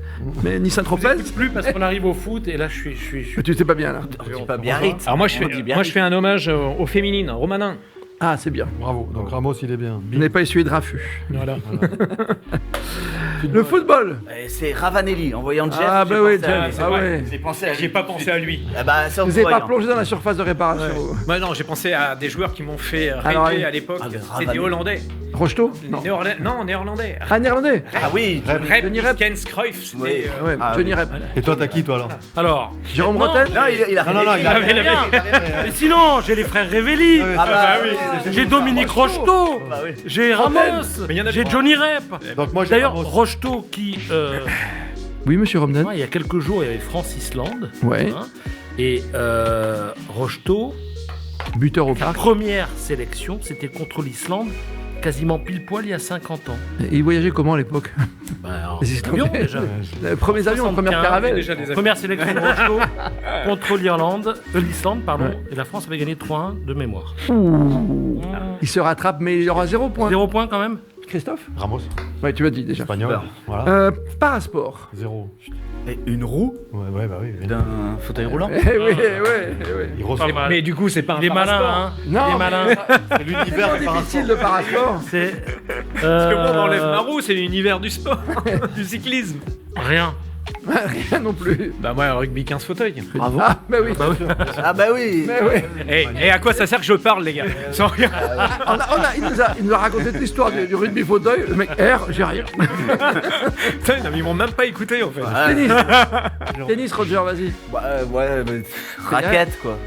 S1: mais ni Saint-Tropez.
S6: Plus parce qu'on arrive au foot et là je suis.
S1: Mais tu sais pas bien là.
S3: On dit pas Biarritz.
S2: Alors moi je
S3: On dit
S2: fais,
S3: Biarritz.
S2: moi je fais un hommage aux féminines, romanin.
S1: Ah, c'est bien.
S4: Bravo. Donc Ramos, il est bien.
S1: Je n'ai pas essuyé de raffut.
S2: Voilà.
S1: Le football.
S3: C'est Ravanelli. En voyant Jeff.
S1: Ah,
S3: j'ai
S1: bah oui,
S3: pensé à
S1: Jeff.
S3: lui.
S1: Ah ouais.
S3: J'ai pensé à lui.
S2: J'ai pas pensé à lui.
S3: Ah bah ça
S1: Vous
S3: vous
S1: n'avez pas
S3: voyant.
S1: plongé dans la surface de réparation.
S2: Moi non, j'ai pensé à des joueurs qui m'ont fait
S1: Alors,
S2: rêver
S1: allez.
S2: à l'époque.
S3: Ah, mais
S2: C'est des
S3: Ravanelli.
S2: Hollandais.
S1: Rocheteau? Non.
S2: Non, néerlandais.
S1: Ah, néerlandais.
S3: Ah oui.
S2: Rep,
S1: Johnny Rep.
S2: Ken Cruyff, c'était.
S3: Oui.
S1: Ouais,
S3: Ah,
S1: Johnny
S3: oui.
S1: Rep.
S4: Et toi, t'as qui, toi, alors
S6: Alors.
S1: Jérôme
S6: Non,
S1: Bretagne?
S3: Non, il a
S4: Non, non, il a
S3: réfléchi.
S6: rien. Mais sinon, j'ai les frères Révelli.
S3: Ah bah oui.
S6: J'ai Dominique Rocheteau.
S3: Bah oui.
S6: J'ai Ramos.
S2: Mais il y en a
S6: J'ai
S2: trois.
S6: Johnny Rep.
S4: Donc moi, j'ai
S6: D'ailleurs,
S4: Ramos.
S6: Rocheteau qui
S1: Oui, monsieur Romden.
S6: Il y a quelques jours, il y avait France-Islande.
S1: Ouais.
S6: Hein, et Rocheteau,
S1: Buteur au
S6: la
S1: parc.
S6: première sélection, c'était contre l'Islande, quasiment pile poil il y a 50 ans.
S1: Et il voyageait comment à l'époque?
S6: Bah,
S1: Les
S6: en avion
S1: Islandais.
S6: déjà.
S1: Les premiers avions, la première
S6: 75,
S1: caravelle.
S2: déjà des
S6: Première sélection de Rocheteau contre l'Islande, pardon, et la France avait gagné 3-1 de mémoire.
S1: Il se rattrape, mais il aura 0 point.
S6: 0 point quand même.
S1: Christophe?
S4: Ramos,
S1: Ouais, tu l'as dit déjà.
S4: espagnol.
S3: Super.
S4: Voilà.
S1: Parasport.
S4: 0.
S3: Et une roue
S4: Ouais, bah oui.
S3: d'un fauteuil roulant.
S1: Eh oui, oui.
S4: Il
S6: Pas
S4: ressemble.
S6: mal.
S2: Mais du coup, c'est pas un
S6: Il est malin,
S2: parasport.
S6: hein.
S1: Non,
S6: Il est
S1: mais-
S6: malin.
S4: C'est l'univers
S1: C'est
S4: du
S1: difficile
S4: parasport.
S1: le parasport.
S6: C'est.
S2: Parce que bon, on enlève la roue, c'est l'univers du sport, du cyclisme.
S6: Rien.
S1: Rien non plus.
S2: Bah moi, rugby 15 fauteuils.
S5: Bravo.
S1: Ah, bah oui.
S3: Ah bah oui.
S1: Mais oui.
S2: Et à quoi ça sert que je parle, les gars? Sans rien.
S1: Il nous a raconté toute l'histoire du rugby fauteuil. Le mec, j'ai rien.
S2: Putain, non, mais ils m'ont même pas écouté, en fait.
S1: Tennis. Tennis, Roger, vas-y.
S3: Bah, ouais, mais raquette quoi.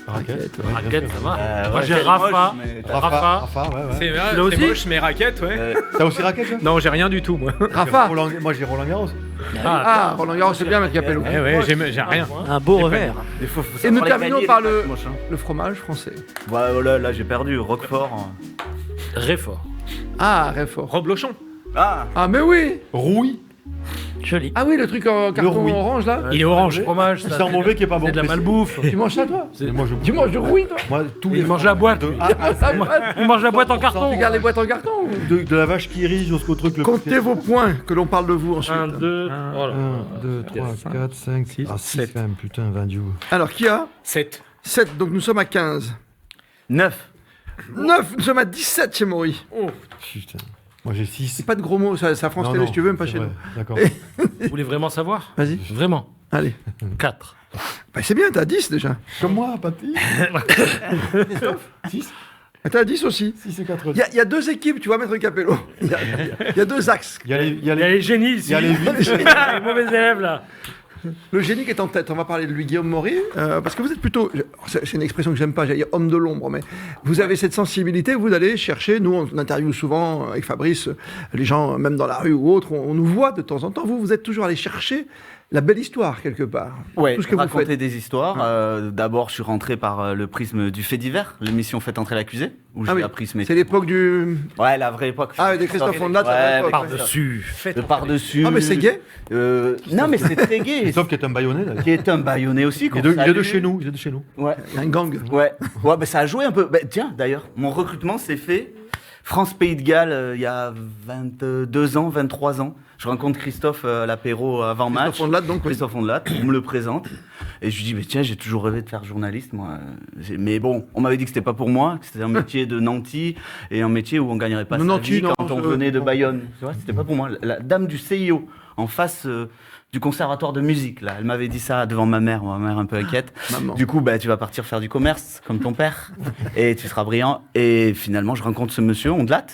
S4: Raquette.
S6: Raquette, ça va. Moi
S3: Ouais,
S6: j'ai
S3: c'est
S6: Rafa.
S3: moche, mais-
S6: Rafa.
S4: Ouais.
S2: C'est vrai,
S6: Tu l'as
S2: c'est
S6: aussi
S2: moche, mais raquette, ouais.
S4: T'as aussi raquette, là
S2: Non, j'ai rien du tout, moi.
S1: Rafa.
S4: Moi, j'ai Roland Garros.
S1: Ah, Roland Garros, c'est bien, mais Capello.
S2: Eh ouais, j'ai rien.
S5: Un beau revers.
S3: Des fois, faut
S1: Et nous
S3: savoir les
S1: terminons
S3: gagner,
S1: par
S3: les
S1: le-
S3: matchs moches, hein.
S1: Le fromage français.
S3: Voilà, là j'ai perdu. Roquefort.
S6: Réfort.
S1: Ah, Réfort.
S2: Roblochon.
S3: Ah.
S1: Ah, mais oui.
S4: Rouille.
S5: Joli.
S1: Ah oui, le truc en carton
S4: rouille.
S1: orange, là.
S2: Il est orange.
S6: Fromage,
S4: C'est un mauvais qui est pas bon.
S6: C'est de la
S4: mais
S6: malbouffe.
S1: Tu manges ça, toi?
S4: Mais moi, je
S1: Tu manges du rouille, toi?
S4: Moi, tous
S6: Il
S4: les
S6: mange la boîte. lui. Il mange la boîte en carton.
S1: Tu gardes les boîtes en carton ou...
S4: de la vache qui rit jusqu'au truc le
S1: Comptez vos points, que l'on parle de vous ensuite.
S6: 1, 2, voilà.
S4: 1, 2, 3, 4, 5, 6. Ah, 6
S2: sept.
S4: quand même, putain, 20 du.
S1: Alors, qui a
S2: 7.
S1: 7, donc nous sommes à 15.
S3: 9.
S1: 9, nous sommes à 17 chez Maury.
S4: Putain. Moi, j'ai 6.
S1: C'est pas de gros mots, ça France Télé, si tu veux, même pas chez nous.
S4: D'accord.
S6: Vous voulez vraiment savoir?
S1: Vas-y,
S6: Vraiment.
S1: allez.
S6: 4.
S1: Bah, c'est bien, t'as 10 déjà.
S4: Comme moi, papy. 6.
S1: Ah, t'as 10 aussi.
S4: 6 et 4.
S1: Il y a deux équipes, tu vois, Maître Capello. Il y a deux axes.
S4: Il y a les,
S6: Il y a les génies ici.
S4: il y a les vies.
S6: Les mauvais élèves là.
S1: Le génie qui est en tête, on va parler de lui, Guillaume Maury, parce que vous êtes plutôt, c'est une expression que j'aime pas, j'allais dire homme de l'ombre, mais vous avez cette sensibilité, vous d'aller chercher, nous on interviewe souvent avec Fabrice, les gens, même dans la rue ou autre, on nous voit de temps en temps, vous êtes toujours allé chercher la belle histoire quelque part.
S3: Ouais,
S1: Tout ce que vous
S3: raconter
S1: faites.
S3: des histoires. D'abord, je suis rentré par le prisme du fait divers, l'émission Faites entrer l'accusé, où
S1: Ah
S3: j'ai
S1: oui,
S3: appris ce
S1: c'est
S3: métier.
S1: l'époque du...
S3: Ouais, la vraie époque.
S1: Ah, de Christophe Ondelat, c'est la vraie époque.
S6: Par-dessus.
S3: De par-dessus.
S1: Ah mais c'est gay.
S3: Non, mais c'est très gay.
S4: Sauf qu'il est un baïonné, là.
S3: Qui est un baïonné aussi.
S4: Il est de chez nous. Il est de chez nous.
S3: Ouais.
S1: Il y a un gang.
S3: Ouais, bah, ça a joué un peu. Bah, tiens, d'ailleurs, mon recrutement s'est fait France-Pays de Galles il y a 22 ans, 23 ans. Je rencontre Christophe à l'apéro avant match.
S1: Christophe Ondelat, donc, oui.
S3: Christophe Ondelat, on me le présente. Et je lui dis, mais tiens, j'ai toujours rêvé de faire journaliste, moi. Mais bon, on m'avait dit que c'était pas pour moi, que c'était un métier de nanti et un métier où on gagnerait pas
S1: Non,
S3: sa
S1: nanti,
S3: vie
S1: non,
S3: quand on
S1: je-
S3: venait de Bayonne. Tu vois, c'était pas pour moi. La dame du CIO, en face du conservatoire de musique, là, elle m'avait dit ça devant ma mère un peu inquiète.
S1: Maman.
S3: Du coup, bah, tu vas partir faire du commerce, comme ton père, et tu seras brillant. Et finalement, je rencontre ce monsieur, Ondelat,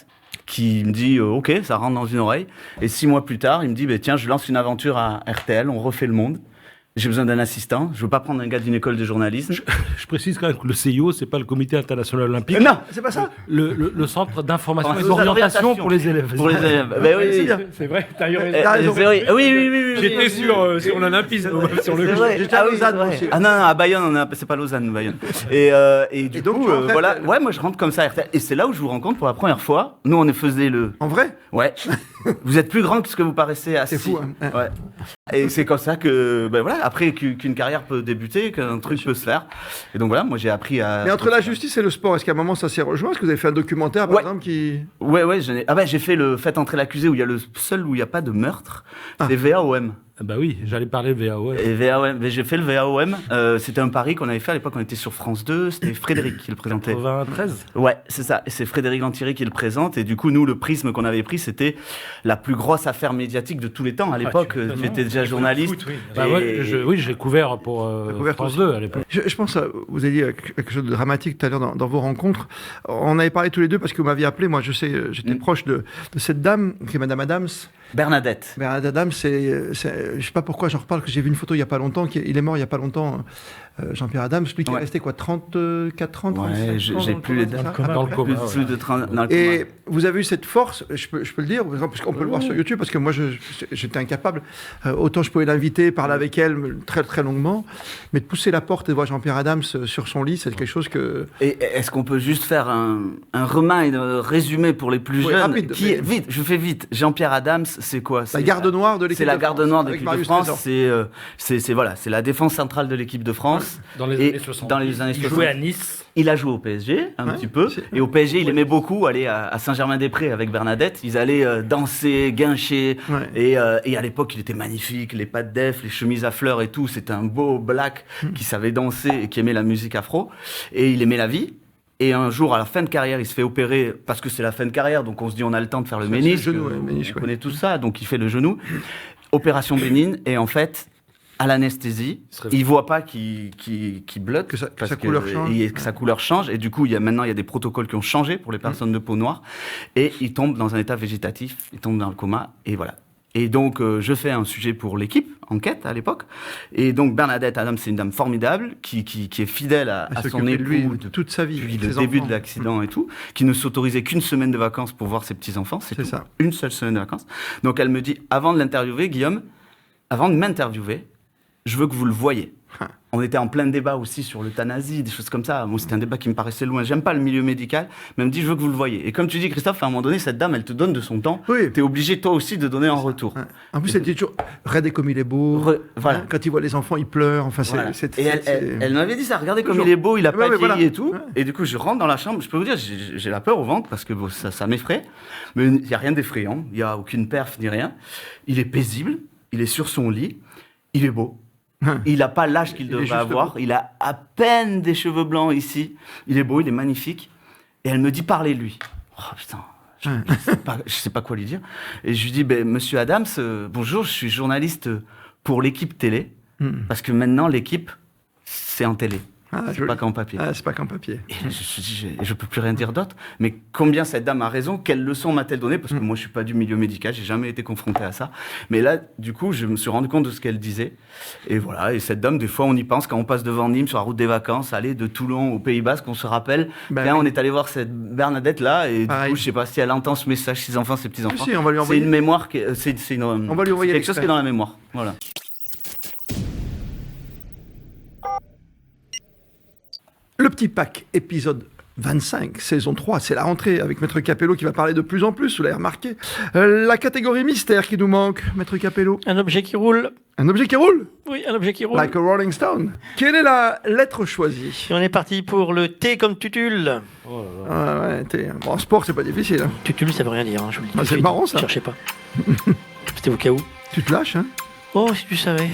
S3: qui me dit ok, ça rentre dans une oreille. Et 6 mois plus tard, il me dit bah, tiens, je lance une aventure à RTL, on refait le monde. J'ai besoin d'un assistant. Je veux pas prendre un gars d'une école de journalisme.
S6: Je précise quand même que le CIO, c'est pas le Comité international olympique.
S3: Non,
S1: C'est pas ça.
S6: Le centre d'information
S3: Ah,
S6: et d'orientation pour les élèves.
S3: pour les élèves. Bah oui,
S1: C'est
S3: oui.
S1: bien.
S2: C'est vrai, t'as eu
S3: Eh,
S2: raison.
S1: T'as raison.
S3: c'est vrai. Oui.
S2: J'étais sur l'Olympisme, sur le
S3: C'est vrai.
S1: J'étais à
S3: Ah oui,
S1: Lausanne,
S3: c'est vrai.
S1: aussi.
S3: Ah non, à Bayonne, c'est pas Lausanne, Bayonne. Et du
S1: donc,
S3: coup,
S1: tu rentres
S3: voilà.
S1: RTL.
S3: Ouais, moi je rentre comme ça à RTL. Et c'est là où je vous rencontre pour la première fois. Nous, on faisait le.
S1: En vrai.
S3: Ouais. Vous êtes plus grand que ce que vous paraissez assis.
S1: C'est fou, hein.
S3: Ouais. Et c'est comme ça que, ben voilà, après qu'une carrière peut débuter, qu'un truc peut se faire. Et donc voilà, moi j'ai appris à.
S1: Mais entre la justice et le sport, est-ce qu'à un moment ça s'est rejoint? Est-ce que vous avez fait un documentaire par
S3: Ouais.
S1: exemple qui...
S3: Ouais, j'ai fait le Faites entrer l'accusé où il y a le seul où il n'y a pas de meurtre.
S1: Ah.
S3: C'est VAOM.
S6: Bah oui, j'allais parler de VAO.
S3: Et VAOM, mais j'ai fait le VAOM. C'était un pari qu'on avait fait à l'époque, on était sur France 2. C'était Frédéric qui le présentait.
S6: 93.
S3: Ouais, c'est ça. Et c'est Frédéric Lantieri qui le présente. Et du coup, nous, le prisme qu'on avait pris, c'était la plus grosse affaire médiatique de tous les temps. À l'époque, tu étais déjà journaliste.
S6: Bah ouais, oui, j'ai couvert pour
S1: couvert
S6: France
S1: aussi.
S6: 2 à l'époque.
S1: Je pense, vous avez dit quelque chose de dramatique tout à l'heure dans vos rencontres. On avait parlé tous les deux parce que vous m'aviez appelé. Moi, je sais, j'étais proche de cette dame, qui est Madame Adams,
S3: Bernadette.
S1: Bernard Adams, je sais pas pourquoi j'en reparle, que j'ai vu une photo il y a pas longtemps, il est mort il y a pas longtemps, Jean-Pierre Adams, lui qui est
S3: Ouais.
S1: resté quoi, 34 ans, 35
S3: Ouais,
S1: ans
S3: j'ai
S1: dans le
S3: plus les
S1: coma,
S3: dates.
S1: c'est ça,
S6: Dans
S1: à
S6: le
S1: peu
S6: coma.
S1: près.
S3: Plus de 30 dans le coma.
S1: Et vous avez eu cette force, je peux le dire, parce qu'on peut le voir sur YouTube, parce que moi j'étais incapable, autant je pouvais l'inviter, parler avec elle très très longuement, mais de pousser la porte et de voir Jean-Pierre Adams sur son lit, c'est quelque chose que...
S3: Et est-ce qu'on peut juste faire un remind, un résumé pour les plus
S1: Oui,
S3: jeunes
S1: rapide, mais-
S3: Vite, je fais vite. Jean-Pierre Adams, c'est quoi?
S1: La garde noire de l'équipe
S3: C'est la
S1: de
S3: garde
S1: France,
S3: noire de
S1: avec
S3: l'équipe de
S1: Marius
S3: France.
S1: Trésor.
S3: C'est la défense centrale de l'équipe de France.
S6: Dans les
S3: Et
S6: années 60.
S3: dans les années
S6: Il
S3: 60.
S6: jouait à Nice.
S3: Il a joué au PSG un
S1: Ouais,
S3: petit peu.
S1: c'est-
S3: Et au PSG, il aimait beaucoup aller à Saint-Germain-des-Prés avec Bernadette. Ils allaient danser, guincher.
S1: Ouais.
S3: Et à l'époque, il était magnifique. Les pattes d'Ef, les chemises à fleurs et tout. C'était un beau black qui savait danser et qui aimait la musique afro. Et il aimait la vie. Et un jour, à la fin de carrière, il se fait opérer parce que c'est la fin de carrière. Donc on se dit, on a le temps de faire le
S1: C'est
S3: ménisque.
S1: le genou, ouais, le ménisque,
S3: On
S1: ouais.
S3: connaît tout ça. Donc il fait le genou. Opération bénigne. Et en fait, à l'anesthésie,
S6: se réveille.
S3: il voit pas qu'il bloque.
S1: Que sa
S3: parce
S1: couleur change.
S3: que sa couleur change. Et du coup, maintenant, il y a des protocoles qui ont changé pour les personnes de peau noire. Et il tombe dans un état végétatif. Il tombe dans le coma. Et voilà. Et donc, je fais un sujet pour l'équipe, enquête à l'époque. Et donc, Bernadette Adams, c'est une dame formidable qui est fidèle à
S1: Elle
S3: son
S1: s'occupait de lui
S3: époux
S1: toute sa vie,
S3: depuis
S1: ses
S3: le début
S1: enfants.
S3: de l'accident et tout, qui ne s'autorisait qu'une semaine de vacances pour voir ses petits-enfants. C'est
S1: C'est
S3: tout.
S1: ça.
S3: Une seule semaine de vacances. Donc, elle me dit, avant de l'interviewer, Guillaume, avant de m'interviewer, je veux que vous le voyez.
S1: Ah.
S3: On était en plein débat aussi sur l'euthanasie, des choses comme ça. Moi, c'était un débat qui me paraissait loin. J'aime pas le milieu médical, mais elle me dit, je veux que vous le voyez. Et comme tu dis, Christophe, à un moment donné, cette dame, elle te donne de son temps.
S1: Oui.
S3: Tu es obligé, toi aussi, de donner en retour.
S1: Ouais. En plus, elle dit toujours raide et comme il est beau.
S3: Voilà.
S1: Hein, quand il voit les enfants, il pleure. Enfin,
S3: Voilà.
S1: c'est.
S3: Et elle m'avait dit ça, regardez comme
S1: Toujours.
S3: il est beau, il a
S1: Ouais,
S3: pas
S1: ouais,
S3: vieilli
S1: voilà.
S3: et tout.
S1: Ouais.
S3: Et du coup, je rentre dans la chambre, je peux vous dire, j'ai la peur au ventre parce que bon, ça m'effraie. Mais il n'y a rien d'effrayant, il n'y a aucune perf ni rien. Il est paisible, il est sur son lit, il est beau. Il n'a pas l'âge qu'il
S1: Il est
S3: devrait
S1: juste
S3: avoir,
S1: beau.
S3: il a à peine des cheveux blancs ici. Il est beau, il est magnifique. Et elle me dit, parlez-lui. Oh putain. Je sais pas quoi lui dire. Et je lui dis, ben, monsieur Adams, bonjour, je suis journaliste pour l'équipe télé. Parce que maintenant, l'équipe, c'est en télé.
S1: Ah,
S3: C'est
S1: joli.
S3: pas qu'en papier.
S1: Ah, c'est pas qu'un papier.
S3: Et je peux plus rien dire d'autre. Mais combien cette dame a raison? Quelle leçon m'a-t-elle donné? Parce que moi, je suis pas du milieu médical, j'ai jamais été confronté à ça. Mais là, du coup, je me suis rendu compte de ce qu'elle disait. Et voilà. Et cette dame, des fois, on y pense quand on passe devant Nîmes sur la route des vacances, aller de Toulon au Pays Basque, on se rappelle.
S1: Ben
S3: Là,
S1: oui.
S3: on est allé voir cette Bernadette là, et
S1: Pareil.
S3: du coup, je sais pas si elle entend ce message, ses enfants, ses petits enfants.
S1: Si, on va lui
S3: C'est
S1: envoyer.
S3: une mémoire, c'est une.
S1: On va lui envoyer
S3: c'est quelque chose
S1: l'extrait.
S3: qui est dans la mémoire. Voilà.
S1: Le petit pack, épisode 25, saison 3, c'est la rentrée avec Maître Capello qui va parler de plus en plus, vous l'avez remarqué. La catégorie mystère qui nous manque, Maître Capello.
S5: Un objet qui roule.
S1: Un objet qui roule,
S5: Oui, un objet qui roule.
S1: like a Rolling Stone. Quelle est la lettre choisie?
S5: Et on est parti pour le T comme tutule.
S1: Ah ouais, bon, en sport, c'est pas difficile. Hein.
S5: Tutule, ça veut rien dire, hein, je vous le dis.
S1: Ah,
S5: tout de
S1: c'est
S5: suite.
S1: marrant, ça.
S5: Cherchez pas. C'était au cas où.
S1: Tu te lâches, hein?
S5: Oh, si tu savais.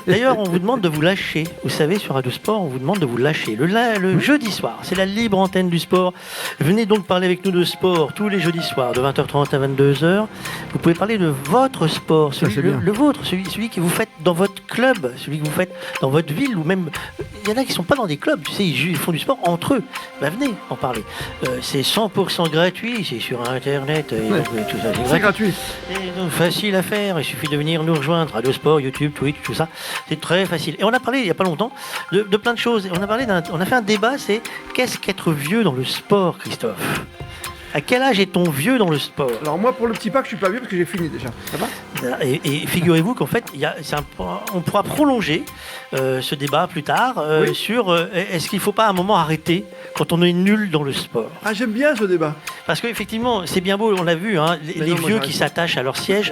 S5: D'ailleurs, on vous demande de vous lâcher. Vous savez, sur Radio Sport, on vous demande de vous lâcher. Le jeudi soir, c'est la libre antenne du sport. Venez donc parler avec nous de sport tous les jeudis soirs, de 20h30 à 22h. Vous pouvez parler de votre sport, celui,
S1: c'est bien.
S5: le vôtre, celui que vous faites dans votre club, celui que vous faites dans votre ville, ou même... Il y en a qui ne sont pas dans des clubs, tu sais, ils font du sport entre eux. Ben, venez en parler. C'est 100% gratuit, c'est sur Internet. Et
S1: Ouais.
S5: tout ça,
S1: C'est gratuit.
S5: et donc, facile à faire, il suffit de venir nous rejoindre, Radio Sport, YouTube, Twitch, tout ça, c'est très facile. Et on a parlé il n'y a pas longtemps de plein de choses. On a fait un débat, c'est qu'est-ce qu'être vieux dans le sport, Christophe? À quel âge est-on vieux dans le sport?
S1: Alors moi, pour le petit pack, je suis pas vieux parce que j'ai fini déjà. Ça va?
S5: Et figurez-vous qu'en fait, on pourra prolonger ce débat plus tard
S1: Oui.
S5: sur est-ce qu'il ne faut pas à un moment arrêter quand on est nul dans le sport?
S1: Ah, j'aime bien ce débat.
S5: Parce qu'effectivement, c'est bien beau, on l'a vu, hein,
S1: Mais
S5: les
S1: non, moi,
S5: vieux
S1: j'arrête.
S5: qui s'attachent à leur siège,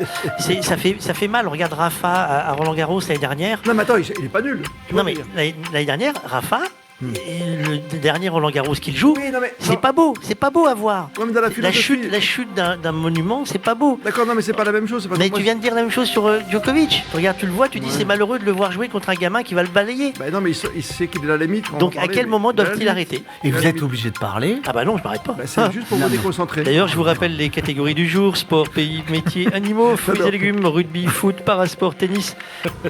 S5: ça fait mal. On regarde Rafa à Roland Garros l'année dernière.
S1: Non, mais attends, il est pas nul. Tu vois,
S5: Non mais l'année dernière, Rafa, et le dernier Roland Garros qu'il joue,
S1: Oui, non, mais.
S5: c'est pas beau à voir.
S1: Ouais, mais dans la
S5: La
S1: philosophie.
S5: chute d'un monument, c'est pas beau.
S1: D'accord, non, mais c'est pas la même chose. c'est pas-
S5: Mais
S1: moi,
S5: tu viens de dire la même chose sur Djokovic. Regarde, tu le vois, tu dis
S1: Ouais.
S5: c'est malheureux de le voir jouer contre un gamin qui va le balayer.
S1: Bah non, mais il sait qu'il est à la limite. on va
S5: Donc
S1: en
S5: à
S1: parler,
S5: quel
S1: mais
S5: moment
S1: il est à la
S5: doivent-ils
S1: limite.
S5: arrêter?
S3: Et vous êtes obligé de parler.
S5: Ah bah non, je m'arrête pas.
S1: Bah, c'est
S5: Ah.
S1: juste pour vous déconcentrer.
S5: D'ailleurs, je vous rappelle les catégories du jour: sport, pays, métiers, animaux, fruits
S1: J'adore.
S5: et légumes, rugby, foot, parasport, tennis.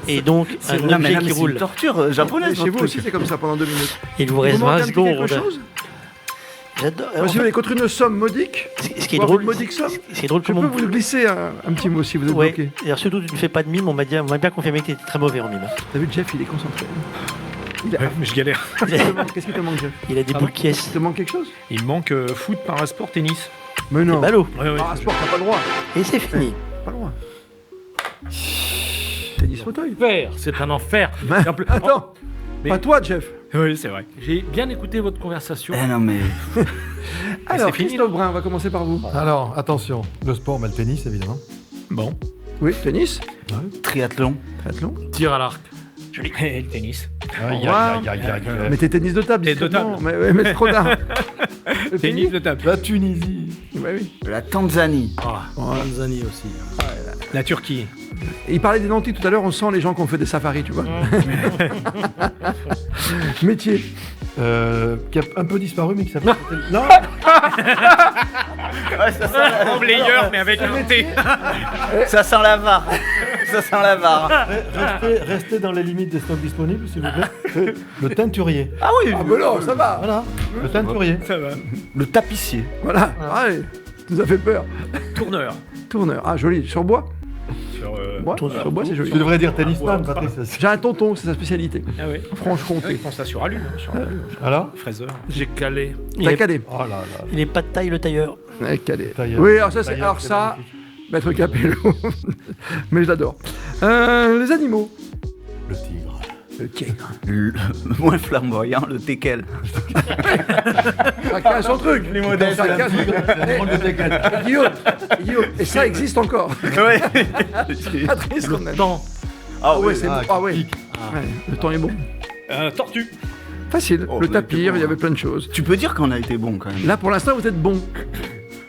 S5: Et donc, un
S3: Non, mais
S5: objet
S3: là,
S5: qui
S3: mais c'est
S5: roule.
S3: une torture japonaise.
S1: Mais chez
S3: votre
S1: vous
S3: truc.
S1: aussi, c'est comme ça pendant 2 minutes.
S5: Il vous reste
S1: Vous manquez
S5: 20
S1: un petit quelque
S5: secondes.
S1: chose
S5: J'adore.
S1: Moi, si vous voulez, contre une somme modique,
S5: Ce qui est
S1: voire
S5: drôle,
S1: une modique somme,
S5: ce qui est drôle,
S1: je
S5: comment
S1: peux vous glisser un petit mot si vous êtes
S5: Ouais.
S1: bloqué.
S5: Et alors, surtout, tu ne fais pas de mime. On m'a bien confirmé que tu étais très mauvais en mime. hein.
S1: T'as vu, Jeff, il est concentré. Il a-
S2: Ouais, mais je galère.
S1: Qu'est-ce qui te manque, Jeff?
S5: Il a des boules qui
S1: Il te manque quelque chose?
S2: Il me manque foot, parasport, tennis.
S1: Mais non.
S5: ballot.
S2: Ouais, ouais.
S1: Ah, sport, t'as pas le droit.
S5: Et c'est fini.
S1: Pas le droit. Tennis fauteuil.
S6: Enfer, c'est un enfer. Et en plus-
S1: Attends,
S6: Mais-
S1: pas toi, Jeff.
S2: Oui, c'est vrai.
S6: J'ai bien écouté votre conversation.
S3: Eh non, mais.
S1: Alors,
S2: c'est fini,
S1: Christophe Brun, on va commencer par vous.
S4: Alors, attention, le sport, mais le tennis, évidemment.
S2: Bon.
S1: Oui, tennis,
S3: Triathlon.
S1: triathlon.
S6: Tir à l'arc.
S2: Joli. Et le tennis.
S4: Aïe,
S1: revoir.
S4: aïe, aïe, aïe, aïe.
S1: Mais t'es tennis de table,
S2: Et de
S1: discrètement.
S2: table.
S1: Mais, ouais, mais c'est trop tard. Le
S2: Tennis de table.
S4: La Tunisie.
S1: Ouais, oui.
S3: La Tanzanie.
S6: Ah, Tanzanie aussi.
S2: La Turquie.
S1: Et il parlait des nantis tout à l'heure, on sent les gens qui ont fait des safaris, tu vois. Métier.
S4: Qui a un peu disparu, mais qui s'appelle. Non,
S2: En player, mais avec un T.
S3: Ça sent la VAR. Ça sent la VAR.
S4: restez dans les limites des stocks disponibles, s'il vous plaît. Le teinturier.
S3: Ah oui,
S1: Ah, mais non, ça va.
S4: Voilà, le teinturier.
S2: Ça va.
S3: le tapissier.
S1: Voilà. Allez, tu nous as fait peur.
S2: Tourneur.
S1: Tourneur. Ah, joli. Sur bois.
S2: Sur,
S1: Ouais, sur bois, c'est joli.
S4: Tu devrais dire tennisman, Patrice.
S1: J'ai un tonton, c'est sa spécialité.
S2: Ah oui.
S1: Franche-Comté.
S2: Ils font ça sur Alu. Sur
S4: Alors
S2: fraiseur.
S6: J'ai calé.
S1: T'as calé.
S4: Oh là là.
S5: Il n'est pas de taille, le tailleur.
S1: Ouais, calé.
S4: Tailleur.
S1: Oui, alors ça, c'est,
S4: Tailleur,
S1: alors
S4: c'est
S1: ça,
S4: magnifique.
S1: Maître Capello. Mais je l'adore. Les animaux.
S4: Le tigre.
S1: Le tigre.
S3: Le moins flamboyant, le teckel.
S1: Chacun a son truc. Les modèles. Chacun Guillaume. Et ça existe encore.
S3: Ouais.
S1: Patrice, quand même.
S6: Temps.
S3: Ah
S1: ouais,
S3: oui.
S1: c'est bon. Ah ouais. Ouais, le temps est bon.
S2: Tortue.
S1: Facile.
S3: Oh,
S1: le
S3: mais
S1: tapir,
S3: c'est bon,
S1: il y avait
S3: hein.
S1: plein de choses.
S3: Tu peux dire qu'on a été bon quand même.
S1: Là, pour l'instant, vous êtes bon.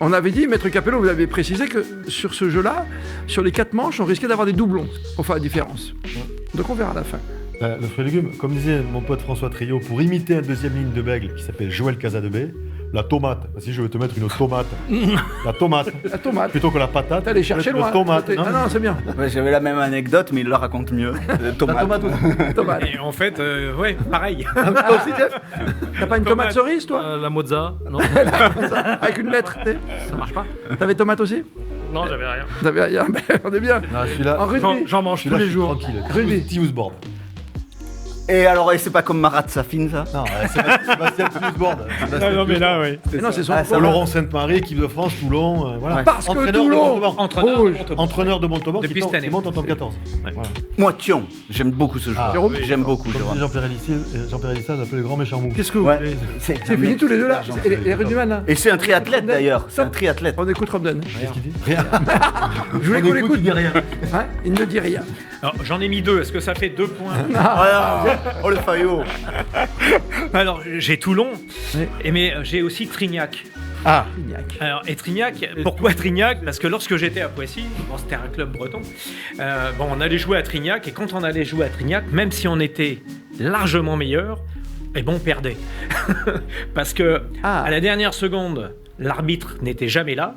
S1: On avait dit, Maître Capello, vous avez précisé que sur ce jeu-là, sur les 4 manches, on risquait d'avoir des doublons pour faire la différence. Donc on verra à la fin.
S4: Le fruit et légumes, comme disait mon pote François Trio, pour imiter un deuxième ligne de Bègle qui s'appelle Joël Casadebé, la tomate. Si je veux te mettre une tomate, la tomate,
S1: La tomate.
S4: plutôt que la patate.
S1: T'es allé chercher
S4: le
S1: loin.
S4: tomate.
S1: Ah non, c'est bien.
S3: Ouais, j'avais la même anecdote, mais il le raconte mieux. Tomate.
S4: La tomate aussi.
S1: Tomate.
S2: Et en fait, ouais, pareil.
S1: Ah, toi aussi, Jeff. T'as pas une tomate cerise, toi
S6: La mozza. Non,
S1: Avec une lettre, tu sais.
S6: ça marche pas.
S1: T'avais tomate aussi
S6: Non, j'avais rien.
S1: T'avais rien. Ben, on est bien.
S4: Non, celui-là,
S1: En rugby.
S6: J'en mange tous
S4: celui-là,
S6: les
S4: je suis
S6: jours.
S4: tranquille.
S1: Rugby.
S4: Tiusboard.
S3: Et alors, c'est pas comme Marat Safin, ça?
S4: Non, Sébastien Tiusboard.
S2: Non, mais là, oui.
S1: Mais non, c'est son.
S3: Ah, ça
S4: Pour
S3: va.
S4: Laurent Sainte-Marie, équipe de France, Toulon, voilà.
S1: Parce que
S4: Entraîneur de
S1: Toulon.
S4: Montauban.
S2: Entraîneur.
S1: Rouge.
S4: Entraîneur de Montauban
S2: Depuis
S4: qui
S2: cette année.
S4: monte en top 14. Voilà.
S3: Moi, Thion. J'aime beaucoup ce joueur.
S4: Ah,
S1: Jérôme
S3: J'aime beaucoup,
S4: Comme
S3: Jérôme.
S4: dit Jean-Pierre Elissa, j'appelle le grand méchant mou.
S1: Qu'est-ce que vous
S3: Ouais.
S1: voulez C'est fini tous les deux là. Et les rugbyman là.
S3: Et c'est un triathlète d'ailleurs. C'est un triathlète.
S1: On écoute Robden.
S4: Qu'est-ce qu'il dit Rien.
S1: Je voulais qu'on l'écoute.
S4: Il dit rien.
S1: Hein, il ne dit rien.
S2: Alors, j'en ai mis 2. Est-ce que ça fait 2 points?
S3: Voilà. Oh le faillot.
S2: Alors, j'ai Toulon,
S1: Oui.
S2: mais j'ai aussi Trignac.
S1: Ah.
S2: Alors, et Trignac, pourquoi Trignac? Parce que lorsque j'étais à Poissy, bon, c'était un club breton, bon, on allait jouer à Trignac, et quand on allait jouer à Trignac, même si on était largement meilleur, eh ben, on perdait. Parce que
S1: Ah.
S2: à la dernière seconde, l'arbitre n'était jamais là,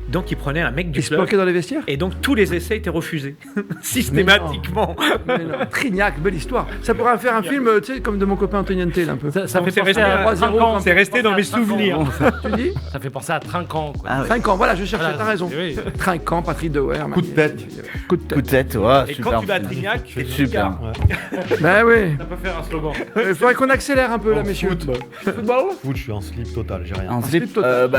S2: donc il prenait un mec du
S1: Il se
S2: club,
S1: bloquait dans les vestiaires.
S2: et donc tous les essais étaient refusés, systématiquement.
S1: Mais non. Trignac, belle histoire. Ça pourrait faire un film, tu sais, comme de mon copain Antoniente, là, un peu.
S6: Ça fait
S2: c'est
S6: penser
S2: resté
S6: à
S1: 3-0,
S6: Trinquant.
S2: C'est resté dans mes
S6: Ça fait penser à
S2: souvenirs.
S6: Trinquant.
S1: Tu dis
S6: Ça fait penser à Trinquant. Quoi.
S3: Ah, ouais.
S1: Trinquant, voilà, je cherchais,
S6: Voilà,
S1: t'as raison.
S6: oui.
S1: Trinquant, Patrick Dewer.
S4: Coup de tête.
S1: Coup de
S3: Coup
S1: tête.
S3: de tête, ouais,
S2: Et
S3: super.
S2: quand tu vas à Trignac,
S3: C'est super.
S1: Ben oui.
S6: Ça peut faire un slogan.
S1: Il faudrait qu'on accélère un peu là, messieurs. Football.
S4: Foot, je suis en slip total, j'ai rien.
S3: En
S1: slip
S3: slip,
S1: total.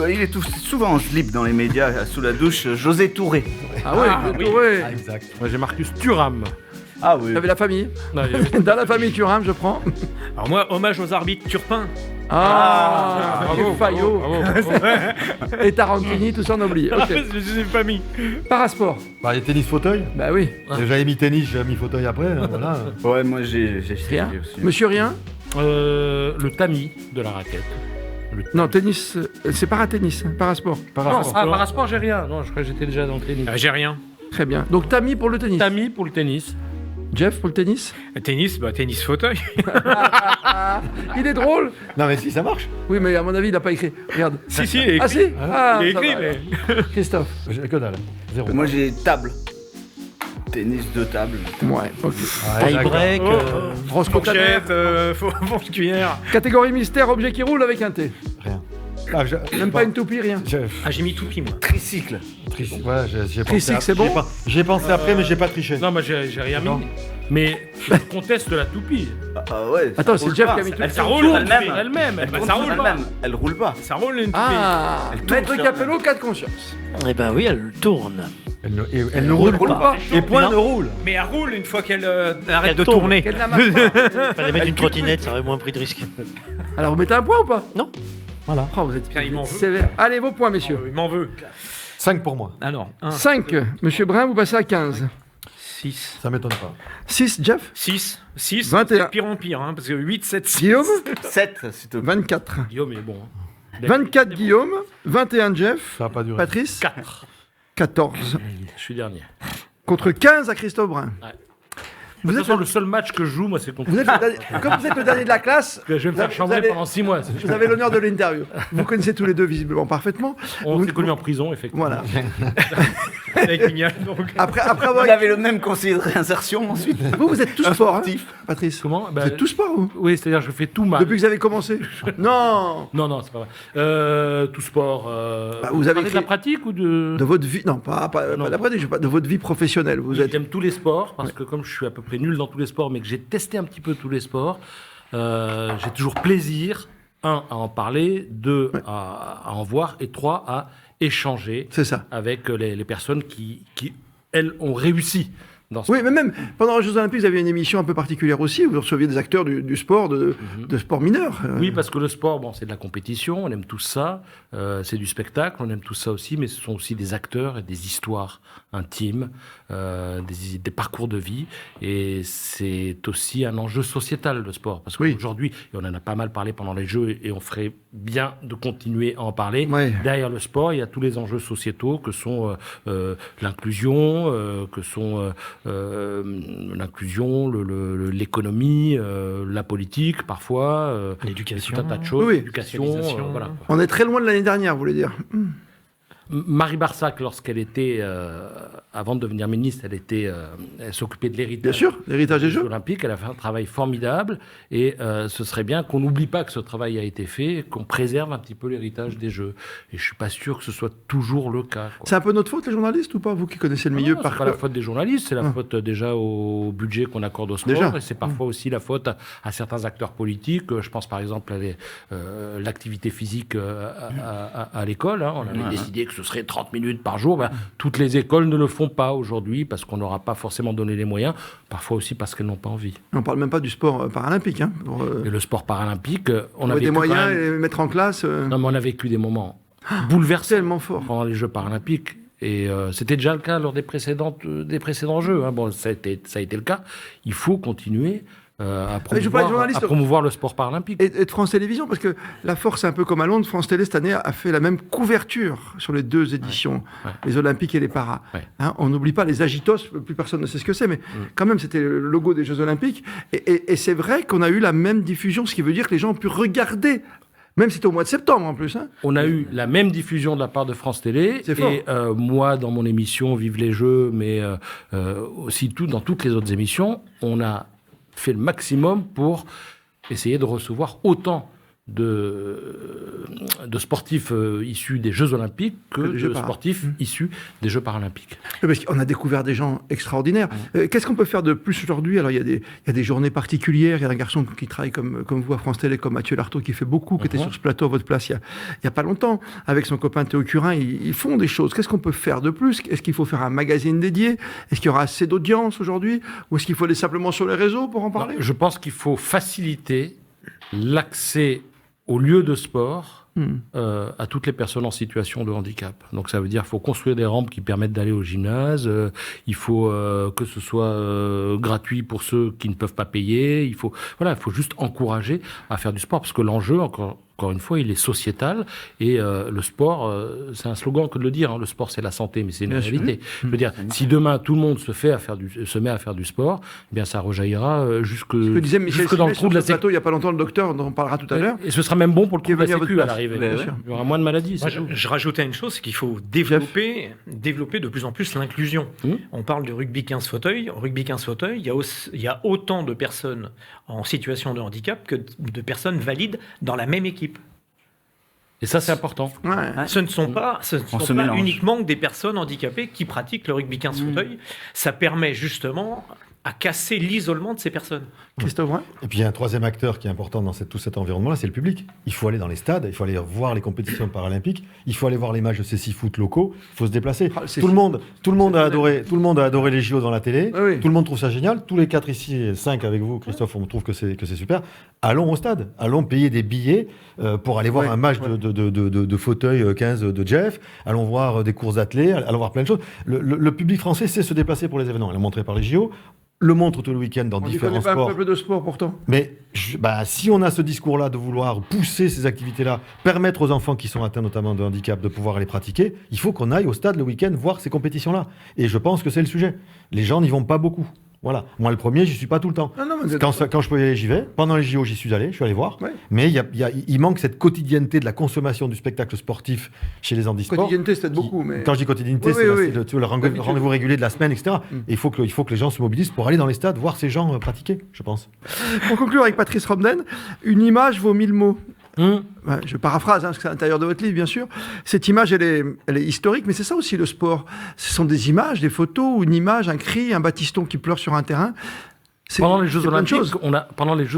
S3: il est souvent en slip dans les médias, sous la douche, José Touré.
S1: Ah oui,
S2: oui.
S1: ouais.
S4: Ah, exact.
S6: Moi, j'ai Marcus Thuram.
S3: Ah oui.
S1: T'avais la famille.
S6: Non, il-
S1: Dans la famille Thuram, je prends.
S2: alors moi, hommage aux arbitres turpins.
S1: Ah,
S6: bravo,
S1: Fayot.
S6: bravo, bravo.
S1: Et Tarantini, tout ça on a oublié. Ok.
S2: Je les ai pas mis.
S1: Parasport.
S4: Bah, les tennis fauteuil.
S1: Bah oui.
S4: J'avais mis tennis, j'ai mis fauteuil après. Voilà.
S3: Ouais, moi j'ai
S1: Rien.
S3: aussi.
S1: Monsieur Rien.
S6: Le tamis de la raquette.
S1: Non, tennis. C'est paratennis. Parasport.
S6: Non, parasport, j'ai rien. Non, je crois que j'étais déjà dans le tennis.
S2: J'ai rien.
S1: Très bien. Donc Tami pour le tennis.
S6: Tamis pour le tennis.
S1: Jeff pour le tennis.
S2: Tennis, bah tennis fauteuil.
S1: Il est drôle.
S4: Non, mais si, ça marche.
S1: Oui, mais à mon avis, il n'a pas écrit. Regarde.
S2: Si, il est écrit.
S1: Ah si. Ah,
S2: Il est
S1: ça
S2: écrit,
S1: va.
S2: mais...
S1: Christophe.
S4: J'ai que dalle. Zéro.
S3: Moi j'ai table. Tennis de table.
S1: Ouais. Ok.
S4: Ouais,
S5: Tie break.
S1: Grosse container.
S2: Fourchette, fourche cuillère.
S1: Catégorie mystère, objet qui roule avec un T.
S4: Rien. Ah,
S1: Même pas une toupie, rien.
S2: Ah, j'ai mis toupie, moi.
S3: Tricycle.
S4: Ouais, j'ai pensé.
S1: Tricycle, c'est bon.
S4: J'ai pensé après, mais j'ai pas triché.
S6: Non, moi j'ai rien
S4: Non.
S6: mis. Mais je conteste la toupie.
S3: Ah ouais.
S1: Attends,
S3: ça
S1: c'est
S3: roule
S1: Jeff
S3: pas.
S1: qui a mis tout.
S6: Ça roule elle-même.
S3: Elle
S6: Ça
S3: roule
S6: roule pas.
S3: elle-même. Elle roule pas.
S6: Ça roule une toupie.
S1: Ah,
S3: Elle tourne
S1: Maître
S3: sur-
S1: Capello, cas de conscience.
S5: Eh ben oui, elle tourne.
S4: Elle ne roule pas. Et point
S5: Non.
S4: ne roule.
S2: Mais elle roule une fois qu'elle arrête
S5: Elle
S2: de
S5: tourne.
S2: tourner.
S1: Qu'elle la marque pas.
S5: Fallait mettre une trottinette, ça aurait moins pris de risque.
S1: Alors, vous mettez un point ou pas
S5: Non.
S1: Voilà. Oh, vous êtes
S2: Putain, il m'en veut.
S1: sévère. Allez, vos points, messieurs.
S2: Il m'en veut.
S4: 5 pour moi.
S2: Alors, 1,
S1: 5. Monsieur Brun, vous passez à 15.
S2: 6.
S4: Ça m'étonne pas.
S1: 6, Jeff.
S2: 6. 6.
S1: 21.
S2: Pire en pire, hein, parce que 8, 7, 6.
S1: Guillaume.
S3: 7, s'il te plaît.
S1: 24.
S6: Guillaume est bon.
S1: 24, Guillaume. 21, Jeff.
S4: Ça va pas durer.
S1: Patrice.
S6: 4.
S1: 14.
S6: Je suis dernier.
S1: Contre 15 à Christophe Brun.
S6: Ouais.
S1: Vous
S6: De toute
S1: êtes,
S6: façon, le seul match que je joue, moi, c'est contre.
S1: vous êtes le dernier- comme vous êtes le dernier de la classe,
S6: Je vais me faire
S1: vous
S6: chambrer
S1: allez-
S6: pendant 6 mois.
S1: vous avez l'honneur de l'interview. Vous connaissez tous les deux visiblement parfaitement.
S6: On
S1: Vous-
S6: s'est connus en prison, effectivement.
S1: Voilà.
S2: Avec Mignal, donc.
S1: Après
S3: Vous
S1: avoir...
S3: avez le même conseiller de réinsertion ensuite.
S1: Vous êtes tous sport, hein,
S3: Sportif.
S1: Patrice.
S6: Comment
S1: Vous êtes tous sport, vous
S6: Oui, c'est-à-dire je fais tout mal.
S1: Depuis que vous avez commencé. Non.
S6: Non, c'est pas vrai. Tout sport.
S1: Bah, vous avez
S6: parler de la
S1: écrit-
S6: pratique ou de.
S1: De votre vie, non, pas
S6: Non.
S1: d'après, je sais pas, de votre vie professionnelle. Vous êtes.
S6: J'aime tous les sports parce que comme je suis à peu près nul dans tous les sports, mais que j'ai testé un petit peu tous les sports, j'ai toujours plaisir, 1, à en parler, 2, à en voir, et 3, à échanger
S1: C'est ça.
S6: avec les personnes qui, elles, ont réussi dans ce
S1: Oui, mais même pendant les Jeux Olympiques, vous aviez une émission un peu particulière aussi, où vous receviez des acteurs du sport, de sport mineur.
S6: Oui, parce que le sport, bon, c'est de la compétition, on aime tous ça, c'est du spectacle, on aime tous ça aussi, mais ce sont aussi des acteurs et des histoires intimes, des parcours de vie, et c'est aussi un enjeu sociétal, le sport, parce
S1: Oui.
S6: qu'aujourd'hui, et on en a pas mal parlé pendant les Jeux, et on ferait bien de continuer à en parler,
S1: Ouais.
S6: derrière le sport, il y a tous les enjeux sociétaux, que sont l'inclusion, que sont l'inclusion, l'économie, la politique, parfois,
S2: L'éducation.
S6: tout un tas de choses,
S1: Oui, oui.
S6: l'éducation,
S2: Socialisation.
S6: voilà.
S1: On est très loin de l'année dernière, vous voulez dire.
S6: Marie Barsac, lorsqu'elle était, avant de devenir ministre, elle s'occupait de l'héritage.
S1: Bien sûr, l'héritage des Jeux.
S6: Olympiques. Elle a fait un travail formidable et ce serait bien qu'on n'oublie pas que ce travail a été fait, qu'on préserve un petit peu l'héritage des Jeux. Et je suis pas sûr que ce soit toujours le cas, quoi.
S1: C'est un peu notre faute, les journalistes, ou pas? Vous qui connaissez le milieu
S6: Non,
S1: par
S6: c'est pas la faute des journalistes, c'est la faute déjà au budget qu'on accorde au sport,
S1: Déjà.
S6: et c'est parfois aussi la faute à certains acteurs politiques. Je pense par exemple à l'activité physique à l'école, hein. On avait décidé que ce serait 30 minutes par jour. Ben, toutes les écoles ne le font pas aujourd'hui parce qu'on n'aura pas forcément donné les moyens, parfois aussi parce qu'elles n'ont pas envie.
S1: On parle même pas du sport paralympique. Hein, pour,
S6: Et le sport paralympique, on a
S1: trouver des
S6: vécu quand
S1: moyens
S6: même-
S1: et mettre en classe.
S6: Non, mais on a vécu des moments bouleversants
S1: Tellement fort.
S6: pendant les Jeux paralympiques. Et c'était déjà le cas lors des précédents Jeux, hein. Bon, ça a été le cas. Il faut continuer à
S1: Mais je parle des journalistes.
S6: promouvoir le sport paralympique.
S1: Et de France Télévisions, parce que la force, c'est un peu comme à Londres, France Télé, cette année, a fait la même couverture sur les deux éditions,
S6: ouais.
S1: les Olympiques et les Paras.
S6: Ouais.
S1: Hein, on n'oublie pas les Agitos, plus personne ne sait ce que c'est, mais quand même, c'était le logo des Jeux Olympiques. Et c'est vrai qu'on a eu la même diffusion, ce qui veut dire que les gens ont pu regarder, même si c'était au mois de septembre en plus. Hein.
S6: On a eu la même diffusion de la part de France Télé.
S1: C'est fort.
S6: Et moi, dans mon émission Vive les Jeux, mais aussi dans toutes les autres émissions, on a fait le maximum pour essayer de recevoir autant de sportifs issus des Jeux Olympiques que
S1: des Jeux
S6: de sportifs issus des Jeux Paralympiques.
S1: Oui, parce qu'on a découvert des gens extraordinaires. Qu'est-ce qu'on peut faire de plus aujourd'hui? Alors, il y a des journées particulières. Il y a un garçon qui travaille comme vous à France Télé, comme Mathieu Lartaud, qui fait beaucoup, qui était sur ce plateau à votre place il y a pas longtemps. Avec son copain Théo Curin, ils font des choses. Qu'est-ce qu'on peut faire de plus? Est-ce qu'il faut faire un magazine dédié? Est-ce qu'il y aura assez d'audience aujourd'hui? Ou est-ce qu'il faut aller simplement sur les réseaux pour en parler?
S6: Non, je pense qu'il faut faciliter l'accès aux lieux de sport à toutes les personnes en situation de handicap. Donc ça veut dire qu'il faut construire des rampes qui permettent d'aller au gymnase, il faut que ce soit gratuit pour ceux qui ne peuvent pas payer, il faut juste encourager à faire du sport, parce que l'enjeu, encore une fois, il est sociétal, et le sport, c'est un slogan que de le dire, hein, le sport c'est la santé, mais c'est une réalité. Je veux dire, si demain tout le monde se met à faire du sport, eh bien ça rejaillira jusque
S1: Ce que disait Michel
S6: dans le
S1: Simès
S6: trou de la
S1: sur ce plateau il n'y a pas longtemps, le docteur, dont on parlera tout à l'heure.
S6: Et ce sera même bon pour le
S1: Qui est
S6: trou de la
S1: venu à votre
S6: sécu à
S1: place.
S6: l'arrivée.
S1: Bien sûr.
S6: Il y aura moins de maladies.
S2: Moi,
S6: c'est tout.
S2: je rajoutais une chose, c'est qu'il faut développer de plus en plus l'inclusion. On parle du rugby 15 fauteuils. Au rugby 15 fauteuils, il y a autant de personnes en situation de handicap que de personnes valides dans la même équipe.
S6: Et ça, c'est important.
S1: Ouais.
S2: Ce ne sont pas,
S3: On se mélange.
S2: uniquement des personnes handicapées qui pratiquent le rugby 15 fauteuil. Ça permet justement à casser l'isolement de ces personnes.
S1: Christophe Brun.
S4: Et puis il y a un troisième acteur qui est important dans tout cet environnement-là, c'est le public. Il faut aller dans les stades, il faut aller voir les compétitions paralympiques, il faut aller voir les matchs de ces 6 foot locaux, il faut se déplacer.
S1: Ah, c'est
S4: Tout le monde a adoré les JO devant la télé,
S1: Ah oui.
S4: tout le monde trouve ça génial. Tous les 4 ici, 5 avec vous, Christophe, on trouve que c'est super. Allons au stade, allons payer des billets pour aller voir
S1: Ouais,
S4: un match de fauteuil 15 de Jeff, allons voir des courses d'athlètes, allons voir plein de choses. Le public français sait se déplacer pour les événements, il est montré par les JO. Le montre tout le week-end dans
S1: On ne
S4: différents
S1: connaît pas un
S4: sports.
S1: peuple de sport pourtant.
S4: Mais si on a ce discours-là de vouloir pousser ces activités-là, permettre aux enfants qui sont atteints notamment de handicap de pouvoir les pratiquer, il faut qu'on aille au stade le week-end voir ces compétitions-là. Et je pense que c'est le sujet. Les gens n'y vont pas beaucoup. Voilà. Moi, le premier, j'y suis pas tout le temps.
S1: Non, non, mais
S4: Quand je peux y aller, j'y vais. Pendant les JO, j'y suis allé, je suis allé voir.
S1: Ouais.
S4: Mais il manque cette quotidienneté de la consommation du spectacle sportif chez les handisports.
S1: quotidienneté, c'est peut-être beaucoup, mais
S4: Quand je dis quotidienneté,
S1: Oui,
S4: c'est
S1: oui,
S4: le rendez-vous régulier de la semaine, etc. Et il faut que les gens se mobilisent pour aller dans les stades, voir ces gens pratiquer, je pense.
S1: pour conclure avec Patrice Romden, une image vaut 1000 mots.
S6: Hum.
S1: Ouais, je paraphrase, parce que c'est à l'intérieur de votre livre, bien sûr. Cette image, elle est historique, mais c'est ça aussi le sport. Ce sont des images, des photos, ou une image, un cri, un Baptiston qui pleure sur un terrain.
S6: Pendant les Jeux
S1: c'est plein de choses.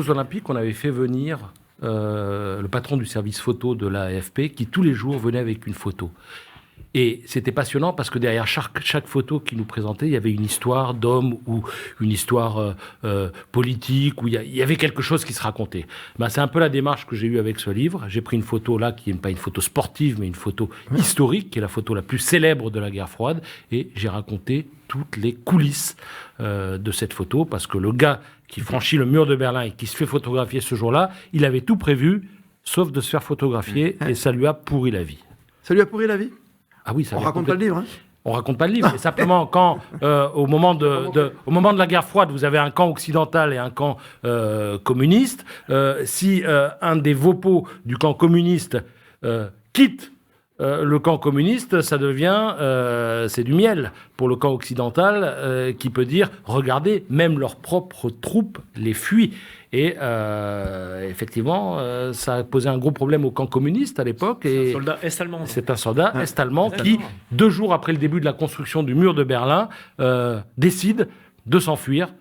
S6: Olympiques, on avait fait venir le patron du service photo de l'AFP qui tous les jours venait avec une photo. Et c'était passionnant parce que derrière chaque photo qu'il nous présentait, il y avait une histoire d'homme ou une histoire politique, où il y avait quelque chose qui se racontait. Ben, c'est un peu la démarche que j'ai eue avec ce livre. J'ai pris une photo là qui n'est pas une photo sportive, mais une photo historique, qui est la photo la plus célèbre de la guerre froide. Et j'ai raconté toutes les coulisses de cette photo, parce que le gars qui franchit le mur de Berlin et qui se fait photographier ce jour-là, il avait tout prévu, sauf de se faire photographier, et ça lui a pourri la vie.
S1: Ça lui a pourri la vie.
S6: Ah oui, ça
S1: On
S6: lui a
S1: raconte pas le livre. Hein.
S6: On raconte pas le livre, mais simplement quand, au moment de la guerre froide, vous avez un camp occidental et un camp communiste, si un des vopos du camp communiste quitte le camp communiste, ça devient, c'est du miel pour le camp occidental qui peut dire, regardez, même leurs propres troupes les fuient. Et effectivement, ça a posé un gros problème au camp communiste à l'époque.
S2: Un soldat est-allemand.
S6: C'est un soldat est-allemand qui, 2 jours après le début de la construction du mur de Berlin, décide de s'enfuir.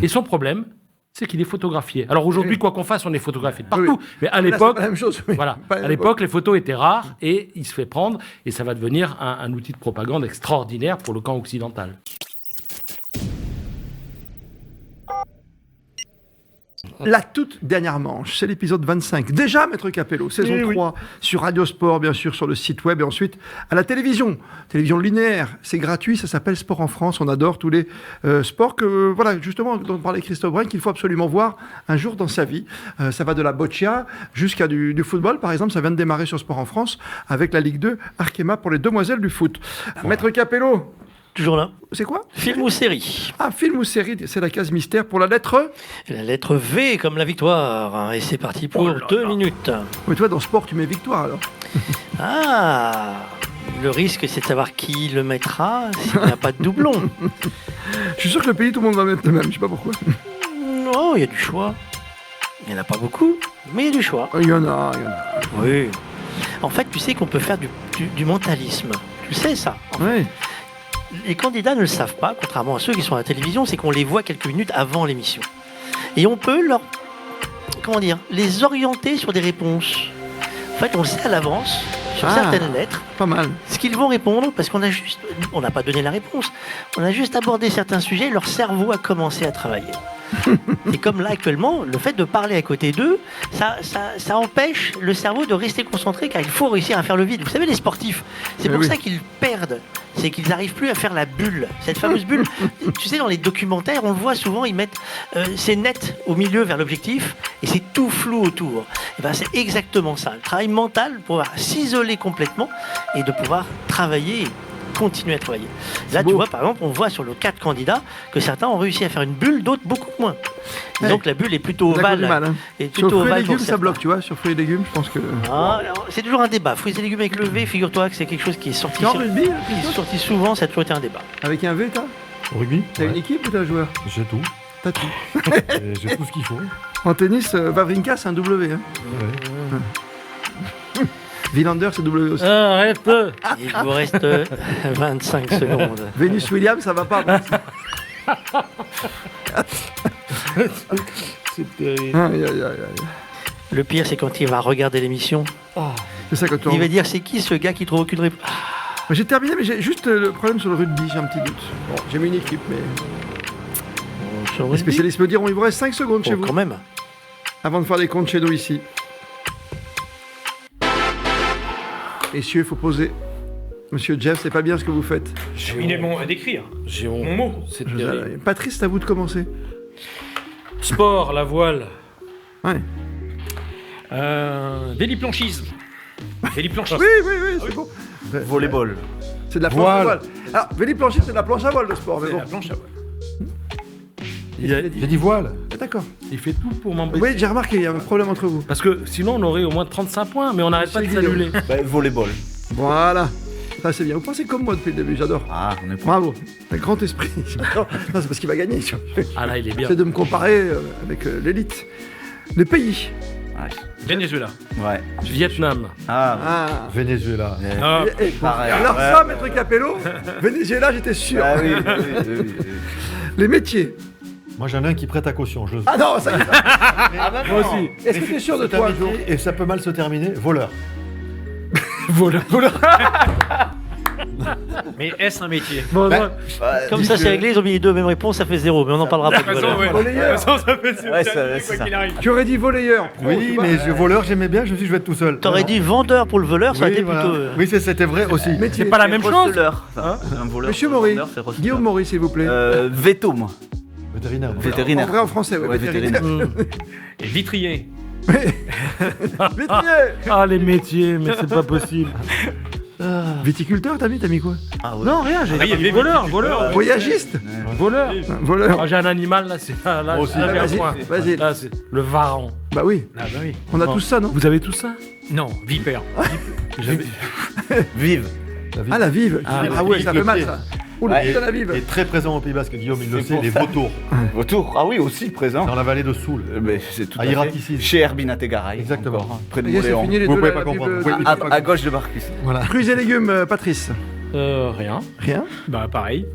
S6: Et son problème, c'est qu'il est photographié. Alors aujourd'hui, quoi qu'on fasse, on est photographié de partout.
S1: Oui.
S6: Mais à
S1: Là,
S6: l'époque,
S1: c'est pas la même chose. Oui.
S6: voilà,
S1: Pas la
S6: à
S1: même
S6: l'époque, les photos étaient rares et il se fait prendre. Et ça va devenir un outil de propagande extraordinaire pour le camp occidental.
S1: La toute dernière manche, c'est l'épisode 25. Déjà, Maître Capello, saison 3, sur Radio Sport, bien sûr, sur le site web, et ensuite à la télévision. Télévision linéaire, c'est gratuit, ça s'appelle Sport en France. On adore tous les sports que, voilà, justement, dont parlait Christophe Brun, qu'il faut absolument voir un jour dans sa vie. Ça va de la boccia jusqu'à du football, par exemple. Ça vient de démarrer sur Sport en France avec la Ligue 2, Arkema pour les demoiselles du foot. Maître Capello,
S5: Toujours là.
S1: c'est quoi?
S5: Film ou série?
S1: Ah, film ou série, c'est la case mystère pour la lettre.
S5: La lettre V comme la victoire. Et c'est parti pour 2 minutes.
S1: Mais toi, dans sport, tu mets victoire, alors.
S5: Ah, le risque, c'est de savoir qui le mettra s'il n'y a pas de doublon.
S1: Je suis sûr que le pays, tout le monde va mettre le même, je sais pas pourquoi.
S5: Oh, il y a du choix. Il n'y en a pas beaucoup, mais il y a du choix.
S1: Il y en a.
S5: Oui. En fait, tu sais qu'on peut faire du mentalisme. Tu sais ça.
S1: Ouais.
S5: Les candidats ne le savent pas, contrairement à ceux qui sont à la télévision, c'est qu'on les voit quelques minutes avant l'émission. Et on peut les orienter sur des réponses. En fait, on le sait à l'avance, sur certaines lettres,
S1: Pas mal.
S5: ce qu'ils vont répondre, parce qu'on n'a pas donné la réponse, on a juste abordé certains sujets, leur cerveau a commencé à travailler. Et comme là actuellement, le fait de parler à côté d'eux, ça empêche le cerveau de rester concentré, car il faut réussir à faire le vide. Vous savez, les sportifs, c'est pour ça qu'ils perdent, c'est qu'ils n'arrivent plus à faire la bulle, cette fameuse bulle. Tu sais, dans les documentaires, on le voit souvent, ils mettent c'est net au milieu vers l'objectif et c'est tout flou autour. Et ben, c'est exactement ça, le travail mental pour pouvoir s'isoler complètement et de pouvoir travailler. Continuer à travailler. Là, tu vois, par exemple, on voit sur le 4 candidats que certains ont réussi à faire une bulle, d'autres beaucoup moins. Donc la bulle est plutôt ovale.
S1: Mal, hein.
S5: Et
S1: Sur
S5: plutôt
S1: fruits et
S5: ovale
S1: légumes,
S5: pour
S1: ça
S5: certains.
S1: bloque, tu vois. Sur fruits et légumes, je pense que.
S5: Ah, alors, c'est toujours un débat. Fruits et légumes avec le V, figure-toi que c'est quelque chose qui est sorti,
S1: Non, rugby,
S5: qui est sorti souvent, ça a toujours été un débat.
S1: avec un V, toi
S4: Au rugby,
S1: T'as une équipe ou t'as un joueur?
S4: j'ai tout.
S1: T'as tout.
S4: Et j'ai tout ce qu'il faut.
S1: En tennis, Wawrinka, c'est un W. Hein.
S4: Ouais.
S1: Villander, c'est W aussi.
S6: Arrête.
S5: Il vous reste 25 secondes.
S1: Venus Williams, ça va pas.
S6: C'est terrible.
S1: Aïe, aïe, aïe, aïe.
S5: Le pire, c'est quand il va regarder l'émission.
S1: C'est ça quand
S5: Il va dire c'est qui ce gars qui trouve aucune réponse.
S1: J'ai terminé, mais j'ai juste le problème sur le rugby, j'ai un petit doute. Bon, j'ai mis une équipe, mais les spécialistes me diront il vous reste 5 secondes chez vous,
S5: Quand même.
S1: avant de faire les comptes chez nous ici. Messieurs, il faut poser. Monsieur Jeff, c'est pas bien ce que vous faites.
S2: Il est bon à décrire.
S6: J'ai
S2: Mon
S6: honte.
S2: mot.
S6: C'est terrible.
S1: Patrice, c'est à vous de commencer.
S6: Sport, la voile.
S1: Ouais.
S2: Véliplanchise. Véliplanchise.
S1: Oui, c'est bon.
S3: Volleyball.
S1: C'est de la planche
S4: Voile.
S1: à voile. Alors, véliplanchise, c'est de la planche à voile, le sport, mais
S2: C'est
S1: bon.
S2: la planche à voile.
S4: J'ai dit voile.
S1: D'accord.
S6: Il fait tout pour m'embêter.
S1: Oui, j'ai remarqué, il y a un problème entre vous.
S6: Parce que sinon, on aurait au moins 35 points, mais on n'arrête pas de
S1: Monsieur
S6: s'annuler.
S3: Volleyball.
S1: Voilà. Ça, c'est bien. Vous pensez comme moi depuis le début, j'adore.
S3: Ah, on est pas.
S1: Bravo. Un grand esprit. J'adore. Non, c'est parce qu'il va gagner.
S6: Ah là, il est bien.
S1: J'essaie de me comparer avec l'élite. Le pays.
S2: Venezuela.
S3: Ouais.
S6: Vietnam.
S3: Ah,
S1: Ah.
S4: Venezuela.
S2: Ah,
S3: pareil.
S1: Alors
S3: Ouais,
S1: ça,
S3: ouais.
S1: Maître Capello, Venezuela, j'étais sûr.
S3: Ah oui, oui.
S1: Les métiers.
S4: Moi, j'en ai un qui prête à caution.
S1: Ah non, ça y est.
S3: Ah bah
S4: Moi aussi.
S1: Est-ce que tu es sûr de toi un jour?
S4: Et ça peut mal se terminer. Voleur.
S6: Voleur.
S2: mais est-ce un métier?
S6: Bon,
S4: Ben,
S5: Comme ça, c'est réglé, ils ont mis les deux mêmes réponses, ça fait 0, mais on n'en parlera pas de voleur.
S1: Volleyeur.
S2: Ça fait
S3: Ouais, c'est ça.
S1: Tu aurais dit volleyeur. Pro, tu
S4: Oui,
S1: vois.
S4: mais voleur, j'aimais bien. Je me suis dit, je vais être tout seul.
S5: T'aurais dit vendeur pour le voleur, ça aurait été
S4: voilà.
S5: plutôt.
S4: Oui, c'était vrai aussi.
S1: Métier.
S6: c'est pas la même chose.
S3: Receleur, ça. Un voleur.
S1: Monsieur
S3: un
S1: Maury.
S3: vendeur, c'est receleur.
S1: Guillaume Maury, s'il vous plaît.
S3: Veto, moi.
S4: Vétérinaire.
S1: En
S3: Vétérinaire.
S1: vrai, en français, ouais,
S3: Ouais,
S1: vétérinaire.
S2: Et vitrier.
S1: Vétérinaire.
S6: Ah, les métiers, mais c'est pas possible.
S1: Viticulteur, t'as mis quoi?
S3: Ah ouais.
S6: Non, rien, j'ai
S2: il y avait
S6: voleur.
S1: Voyagiste.
S6: Voleur.
S1: Voleur.
S6: Ah, j'ai un animal, là, c'est là,
S4: Moi aussi.
S6: là, j'ai un
S1: Vas-y,
S6: point.
S1: vas-y.
S6: Là, c'est le varan.
S1: Bah oui,
S2: Ah bah oui.
S1: on a
S6: Non.
S1: tous ça, non?
S6: Vous avez tout ça?
S2: Non, vipère.
S3: Vive.
S1: Ah, la vive. Ah ouais, ça fait mal, ça. Ouh, le
S3: Ouais.
S1: putain, la vive.
S4: Et très présent au Pays Basque, Guillaume, il le
S3: C'est
S4: sait,
S3: pour
S4: les
S3: ça.
S4: vautours.
S3: Autour. Ah oui, aussi présent.
S4: Dans la vallée de Soule.
S3: Mais c'est tout
S4: À
S3: à fait.
S4: Iratisside.
S3: Chez Herbina Tegaray.
S4: Exactement.
S3: encore, près de
S1: Ça y est, c'est
S3: Moléon.
S1: fini les
S4: Vous
S1: deux.
S4: pouvez
S1: la
S4: pas
S1: Bible,
S4: comprendre.
S1: la
S4: Oui,
S1: Bible,
S3: À gauche de Barcus.
S4: Voilà.
S1: Fruits et légumes, Patrice.
S6: Rien.
S1: Rien.
S2: Bah pareil.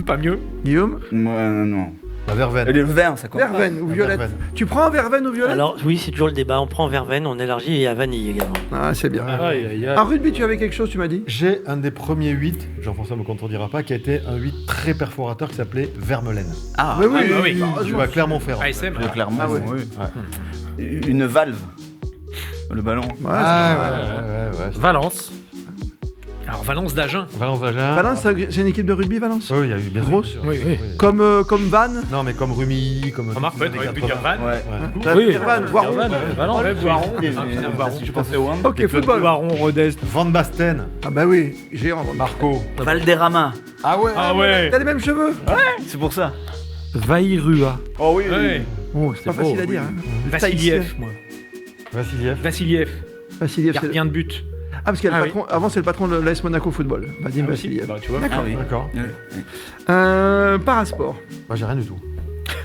S2: Pas mieux.
S1: Guillaume.
S3: Moi, non.
S4: La verveine.
S3: Et le vin, ça compte.
S1: Verveine ou violette.
S4: verveine.
S1: Tu prends verveine ou violette?
S5: Alors, oui, c'est toujours le débat. On prend verveine, on élargit et à vanille également.
S1: Ah, c'est bien.
S6: Aïe, aïe, aïe.
S1: En rugby, tu avais quelque chose, tu m'as dit?
S4: J'ai un des premiers 8, Jean-François me contredira pas, qui a été un 8 très perforateur qui s'appelle Vermelaine.
S3: Ah,
S1: Oui, oui,
S2: bah oui.
S4: Je joue à Clermont-Ferrand.
S2: ASM.
S3: clairement.
S1: Ah ouais.
S3: Oui. Une valve. Le ballon.
S1: Ouais,
S4: Ouais.
S2: Valence. Alors Valence d'Agen.
S4: Valence Agen.
S1: Valence, c'est une équipe de rugby, Valence?
S4: Oui, il y a eu bien sûr,
S1: Grosse.
S4: bien sûr.
S2: Oui, oui.
S1: Comme Vannes?
S4: Non, mais comme Rumi, comme.
S2: Remarque,
S4: tous les
S2: peut-être
S4: années
S2: pu dire
S4: 80.
S2: Vannes.
S3: Ouais.
S4: Ouais.
S1: T'as
S6: Oui,
S1: dit Vannes, Voiron.
S6: Valence.
S2: Ouais, Voiron.
S3: Je pensais au hand.
S1: Ok, football.
S2: Baron Rodest.
S4: Van Basten,
S1: Ah bah oui, géant.
S4: Marco.
S3: Valderrama.
S1: Ah ouais.
S2: Ah ouais.
S1: T'as les mêmes cheveux?
S3: C'est pour ça.
S6: Vairua.
S3: Oh oui.
S2: Ouais.
S1: Oh, c'est pas
S6: beau,
S1: facile à
S6: oui.
S1: dire. Hein.
S2: Vassiliev, moi.
S4: Vassiliev.
S2: Vassiliev.
S1: Vassiliev, c'est...
S2: Gardien de but.
S1: Ah, parce qu'il y a le
S2: Ah
S1: patron... Avant, c'est le patron de l'AS Monaco Football, Vadim Vassiliev.
S2: Bah, tu vois.
S3: Ah oui.
S4: D'accord.
S1: Parasport.
S4: Moi, j'ai rien du tout.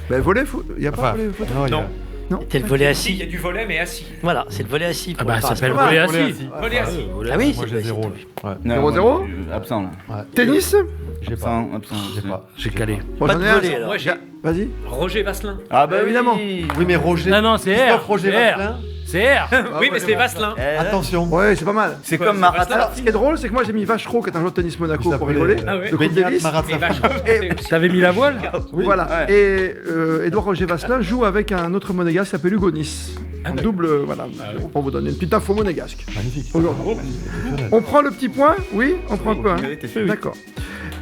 S1: Ben, volet, il n'y a pas
S4: Enfin,
S1: volet, foot.
S4: non, il y a-
S2: Non.
S1: Non.
S5: C'est le volet
S2: Si, il y
S5: assis.
S2: a du volet, mais assis.
S5: Voilà, c'est le volet assis.
S6: Ah
S5: pour
S6: bah,
S5: le
S6: ça s'appelle
S5: parasport.
S6: volet
S4: volet
S6: assis.
S2: Volet assis.
S5: Ah oui,
S4: Moi,
S5: c'est
S4: j'ai
S5: le
S4: 0.
S5: volet.
S4: Ouais.
S1: 0-0.
S3: Absent, là.
S1: Tennis.
S4: J'ai pas.
S3: Absent.
S4: J'ai pas.
S6: J'ai calé.
S1: Bon,
S5: Pas
S1: j'en
S5: de
S1: ai un.
S5: volet alors.
S2: Moi, j'ai
S1: Vas-y.
S2: Roger Vasselin.
S3: Ah bah
S1: évidemment.
S3: oui.
S4: Oui, mais Roger.
S6: Non, non, c'est
S4: Christophe
S6: R.
S4: Roger
S6: C'est R.
S4: Vasselin.
S6: C'est R.
S2: Oui, mais c'est Vasselin.
S3: Eh,
S4: Attention.
S1: Ouais, c'est pas mal.
S3: C'est
S2: Quoi,
S3: comme
S2: c'est
S3: Marat.
S1: Alors, ce qui est drôle, c'est que moi, j'ai mis Vachereau, qui est un joueur de tennis Monaco,
S4: Il
S1: pour
S4: s'appelait,
S1: rigoler.
S2: Ah ouais.
S1: Le Coupe
S4: Benyat
S1: Davis.
S4: Marat
S2: Mais
S4: Safran.
S2: vache.
S6: T'avais mis la voile?
S1: Voilà.
S3: Ouais.
S1: Et Édouard Roger Vasselin joue avec un autre monégasque qui s'appelle Hugo Nice. En double, voilà. Pour vous donner une petite info monégasque.
S4: Magnifique.
S1: Aujourd'hui. On prend le petit point? Oui, on prend un peu. Hein.
S3: Oui, t'es sûr.
S1: D'accord.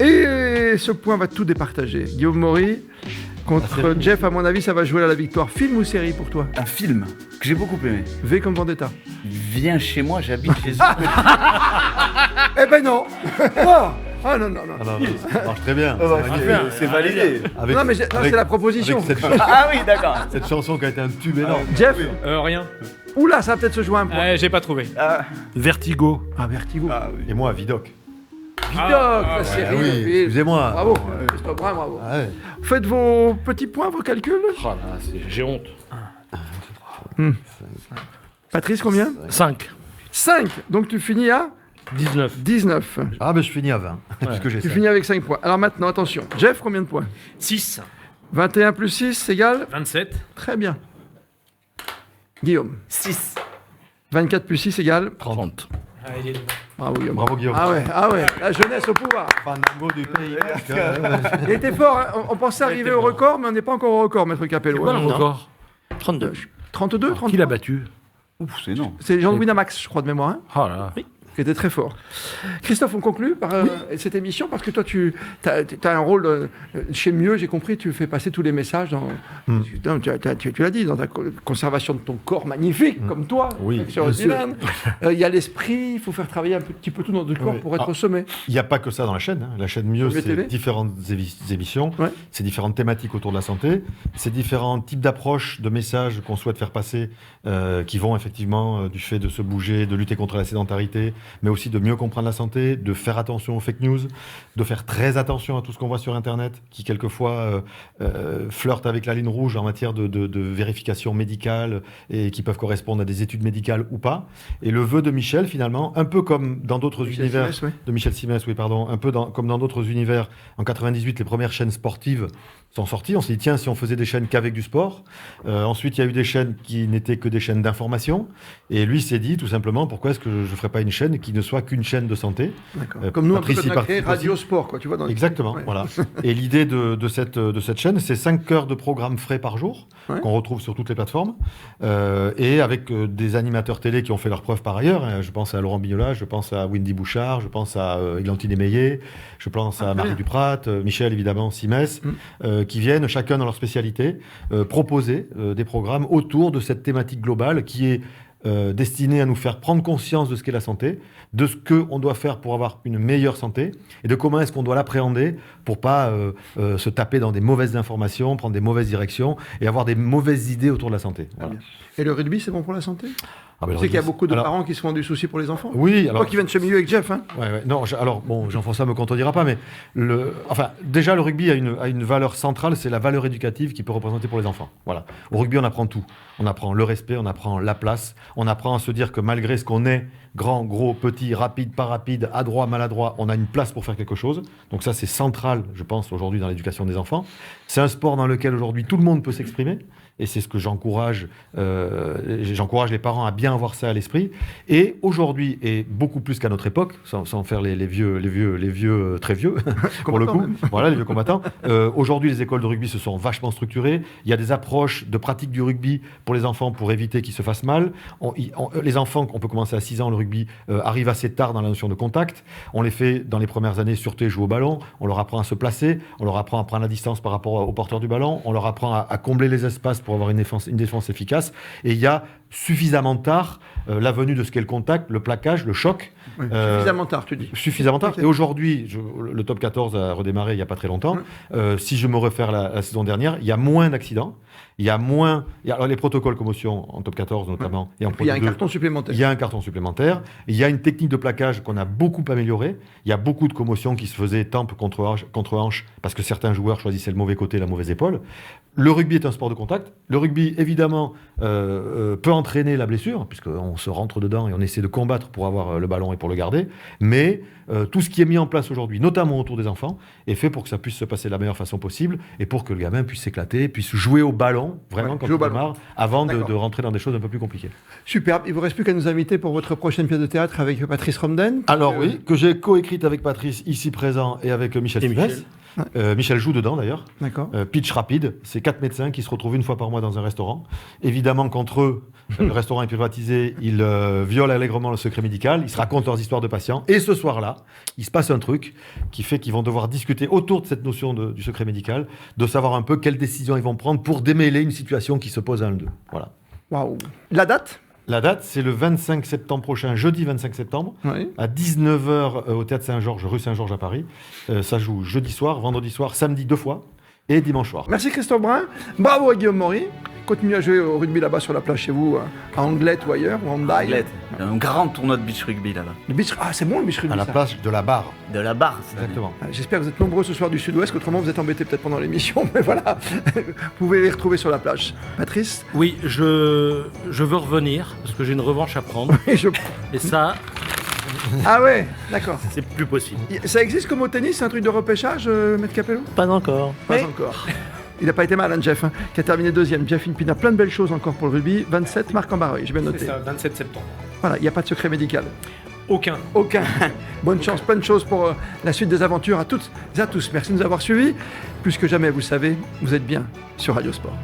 S1: Et ce point va tout départager. Guillaume Maury contre Jeff, à mon avis, ça va jouer à la victoire. Film ou série pour toi?
S3: Un film que j'ai beaucoup aimé.
S1: V comme Vendetta.
S3: Viens chez moi, j'habite chez eux.
S1: Eh ben non. Ah non, non, non.
S4: Ah non, mais ça marche très bien.
S3: Ah bah,
S4: C'est magnifique.
S3: c'est validé.
S4: Avec-
S1: Non, mais non,
S4: avec-
S1: c'est la proposition.
S4: avec cette, chanson,
S3: Ah oui, d'accord.
S4: cette chanson qui a été un tube énorme.
S1: Jeff,
S2: Rien.
S1: oula, ça va peut-être se jouer un point.
S2: J'ai pas trouvé.
S3: Ah,
S6: Vertigo.
S1: Ah, Vertigo.
S3: ah oui.
S4: Et moi, Vidoc.
S1: Vidoc, la
S4: Ah
S1: série.
S4: oui,
S1: le film.
S4: excusez-moi.
S1: Bravo. Christophe Brun, bravo.
S4: Ah ouais.
S1: Faites vos petits points, vos calculs.
S6: Oh là, j'ai honte.
S1: Patrice, combien?
S6: 5.
S1: 5. Donc tu finis à
S6: 19.
S1: 19.
S4: Ah, ben je finis à 20. Parce que j'ai
S1: Tu
S4: ça.
S1: finis avec 5 points. Alors maintenant, attention. Jeff, combien de points?
S2: 6.
S1: 21 plus 6 égale
S2: 27.
S1: Très bien. Guillaume.
S3: 6.
S1: 24 plus 6 égale
S6: 30.
S2: Ah, il est devant.
S1: Bravo Guillaume.
S4: Bravo, Guillaume.
S1: Ah ouais, la jeunesse au pouvoir.
S4: Fandango du pays.
S1: Il était fort, hein. On pensait arriver au record, mais on n'est pas encore au record, Maître Capello.
S6: C'est quoi le
S1: hein.
S6: record
S5: 32.
S1: 32, 30.
S6: Qui l'a battu?
S3: Ouf, c'est énorme.
S1: C'est Jean Winamax, je crois, de mémoire, hein,
S6: Oh là là.
S1: qui était très fort. Christophe, on conclut par cette émission, parce que toi, tu as un rôle chez Mieux, j'ai compris, tu fais passer tous les messages. Non, tu l'as dit, dans ta conservation de ton corps magnifique, comme toi,
S4: Oui,
S1: sur
S4: bien
S1: le
S4: sûr.
S1: cylindre. Il y a l'esprit, il faut faire travailler un petit peu tout notre corps
S4: Oui.
S1: pour être
S4: Ah.
S1: au sommet.
S4: Il n'y a pas que ça dans la chaîne. Hein. La chaîne Mieux,
S1: Le TV.
S4: c'est différentes émissions,
S1: Ouais.
S4: c'est différentes thématiques autour de la santé, c'est différents types d'approches, de messages qu'on souhaite faire passer, qui vont effectivement du fait de se bouger, de lutter contre la sédentarité, mais aussi de mieux comprendre la santé, de faire attention aux fake news, de faire très attention à tout ce qu'on voit sur Internet, qui quelquefois flirte avec la ligne rouge en matière de vérification médicale et qui peuvent correspondre à des études médicales ou pas. Et le vœu de Michel, finalement, un peu comme dans d'autres
S1: Michel
S4: univers,
S1: Simès, oui.
S4: de Michel Simès, oui, pardon, un peu comme dans d'autres univers, en 98, les premières chaînes sportives sont sorties. On s'est dit, tiens, si on faisait des chaînes qu'avec du sport. Ensuite, il y a eu des chaînes qui n'étaient que des chaînes d'information. Et lui s'est dit, tout simplement, pourquoi est-ce que je ne ferais pas une chaîne qui ne soit qu'une chaîne de santé?
S1: D'accord. Comme nous, un peu
S4: Patrice
S1: comme on
S4: y
S1: a créé
S4: participe
S1: Radio
S4: aussi.
S1: Sport, quoi, tu vois.
S4: Exactement,
S1: Ouais.
S4: voilà. Et l'idée de cette chaîne, c'est 5 heures de programme frais par jour,
S1: Ouais.
S4: qu'on retrouve sur toutes les plateformes, et avec des animateurs télé qui ont fait leurs preuves par ailleurs. Hein. Je pense à Laurent Bignola, je pense à Wendy Bouchard, je pense à Églantine Émeillé, je pense à Marie
S1: bien.
S4: Duprat, Michel évidemment, Simès, qui viennent chacun dans leur spécialité proposer des programmes autour de cette thématique globale qui est destiné à nous faire prendre conscience de ce qu'est la santé, de ce qu'on doit faire pour avoir une meilleure santé, et de comment est-ce qu'on doit l'appréhender pour pas se taper dans des mauvaises informations, prendre des mauvaises directions et avoir des mauvaises idées autour de la santé. Voilà.
S1: Et le rugby, c'est bon pour la santé?
S4: Ah, ben,
S1: Tu sais qu'il y a beaucoup de
S4: alors,
S1: parents qui se font du souci pour les enfants.
S4: Oui, alors.
S1: Toi qui viens de ce milieu avec Jeff, hein.
S4: Ouais. Non, alors, bon, Jean-François me contredira pas, mais déjà, le rugby a une valeur centrale, c'est la valeur éducative qu'il peut représenter pour les enfants. Voilà. Au rugby, on apprend tout. On apprend le respect, on apprend la place, on apprend à se dire que malgré ce qu'on est, grand, gros, petit, rapide, pas rapide, adroit, maladroit, on a une place pour faire quelque chose. Donc ça, c'est central, je pense, aujourd'hui dans l'éducation des enfants. C'est un sport dans lequel aujourd'hui tout le monde peut s'exprimer. Et c'est ce que j'encourage les parents à bien avoir ça à l'esprit. Et aujourd'hui, et beaucoup plus qu'à notre époque, sans faire les vieux très vieux, pour le coup, voilà, les vieux combattants. Aujourd'hui, les écoles de rugby se sont vachement structurées. Il y a des approches de pratique du rugby pour les enfants pour éviter qu'ils se fassent mal. Les enfants, on peut commencer à 6 ans, le rugby arrive assez tard dans la notion de contact. On les fait dans les premières années, sûreté, jouer au ballon. On leur apprend à se placer. On leur apprend à prendre la distance par rapport au porteur du ballon. On leur apprend à combler les espaces pour avoir une défense efficace. Et il y a suffisamment tard la venue de ce qu'est le contact, le plaquage, le choc.
S1: Ouais, suffisamment tard, tu dis.
S4: Suffisamment tard.
S1: Ok.
S4: Et aujourd'hui, le top 14 a redémarré il n'y a pas très longtemps. Si je me réfère à la saison dernière, il y a moins d'accidents. Il y a moins. Alors les protocoles commotion en top 14 notamment. Et en
S1: Puis il y a un
S4: Pro D2,
S1: carton supplémentaire.
S4: il y a un carton supplémentaire. Il y a une technique de plaquage qu'on a beaucoup améliorée. Il y a beaucoup de commotions qui se faisaient tempe contre hanche parce que certains joueurs choisissaient le mauvais côté, la mauvaise épaule. Le rugby est un sport de contact. Le rugby, évidemment, peut entraîner la blessure, puisqu'on se rentre dedans et on essaie de combattre pour avoir le ballon et pour le garder. Mais tout ce qui est mis en place aujourd'hui, notamment autour des enfants, est fait pour que ça puisse se passer de la meilleure façon possible et pour que le gamin puisse s'éclater, puisse jouer au ballon, vraiment, quand
S1: jouer au
S4: il
S1: ballon.
S4: démarre, avant
S1: D'accord.
S4: de rentrer dans des choses un peu plus compliquées.
S1: Superbe. Il vous reste plus qu'à nous inviter pour votre prochaine pièce de théâtre avec Patrice Romden.
S4: Alors oui, que j'ai coécrite avec Patrice, ici présent, et avec Michel Simès. Michel joue dedans d'ailleurs.
S1: D'accord.
S4: Pitch rapide, c'est 4 médecins qui se retrouvent une fois par mois dans un restaurant. Évidemment qu'entre eux, le restaurant est privatisé, ils violent allègrement le secret médical, ils se racontent leurs histoires de patients. Et ce soir-là, il se passe un truc qui fait qu'ils vont devoir discuter autour de cette notion du secret médical, de savoir un peu quelles décisions ils vont prendre pour démêler une situation qui se pose à un d'eux. Voilà.
S1: Waouh. La date?
S4: La date, c'est le 25 septembre prochain, jeudi 25 septembre,
S1: Oui.
S4: à 19h au Théâtre Saint-Georges, rue Saint-Georges à Paris. Ça joue jeudi soir, vendredi soir, samedi 2 fois et dimanche soir.
S1: Merci Christophe Brun. Bravo à Guillaume Maury. continuez à jouer au rugby là-bas sur la plage chez vous, à Anglet ou ailleurs, ou à Hendaye.
S3: Anglet. Il y a un grand tournoi de beach rugby là-bas.
S1: Le beach... Ah, c'est bon le beach rugby,
S4: À la
S1: ça.
S4: place de la barre.
S3: De la barre, c'est
S4: Exactement.
S1: J'espère que vous êtes nombreux ce soir du Sud-Ouest, qu'autrement vous êtes embêtés peut-être pendant l'émission, mais voilà, vous pouvez les retrouver sur la plage. Patrice?
S6: Oui, je veux revenir parce que j'ai une revanche à prendre.
S1: Et je-
S6: Et ça,
S1: Ah ouais, d'accord.
S6: c'est plus possible.
S1: Ça existe comme au tennis, c'est un truc de repêchage, Maître Capello?
S5: Pas encore.
S1: Pas
S5: Mais
S1: encore. Il n'a pas été mal, hein, Jeff, hein, qui a terminé deuxième. Jeff Inpina, plein de belles choses encore pour le rugby. 27, Marc Ambareuil, j'ai bien noté.
S2: C'est ça, 27 septembre.
S1: Voilà, il n'y a pas de secret médical.
S2: Aucun.
S1: Aucun. Bonne chance, plein de choses pour la suite des aventures à toutes et à tous. Merci de nous avoir suivis. Plus que jamais, vous savez, vous êtes bien sur Radio Sport.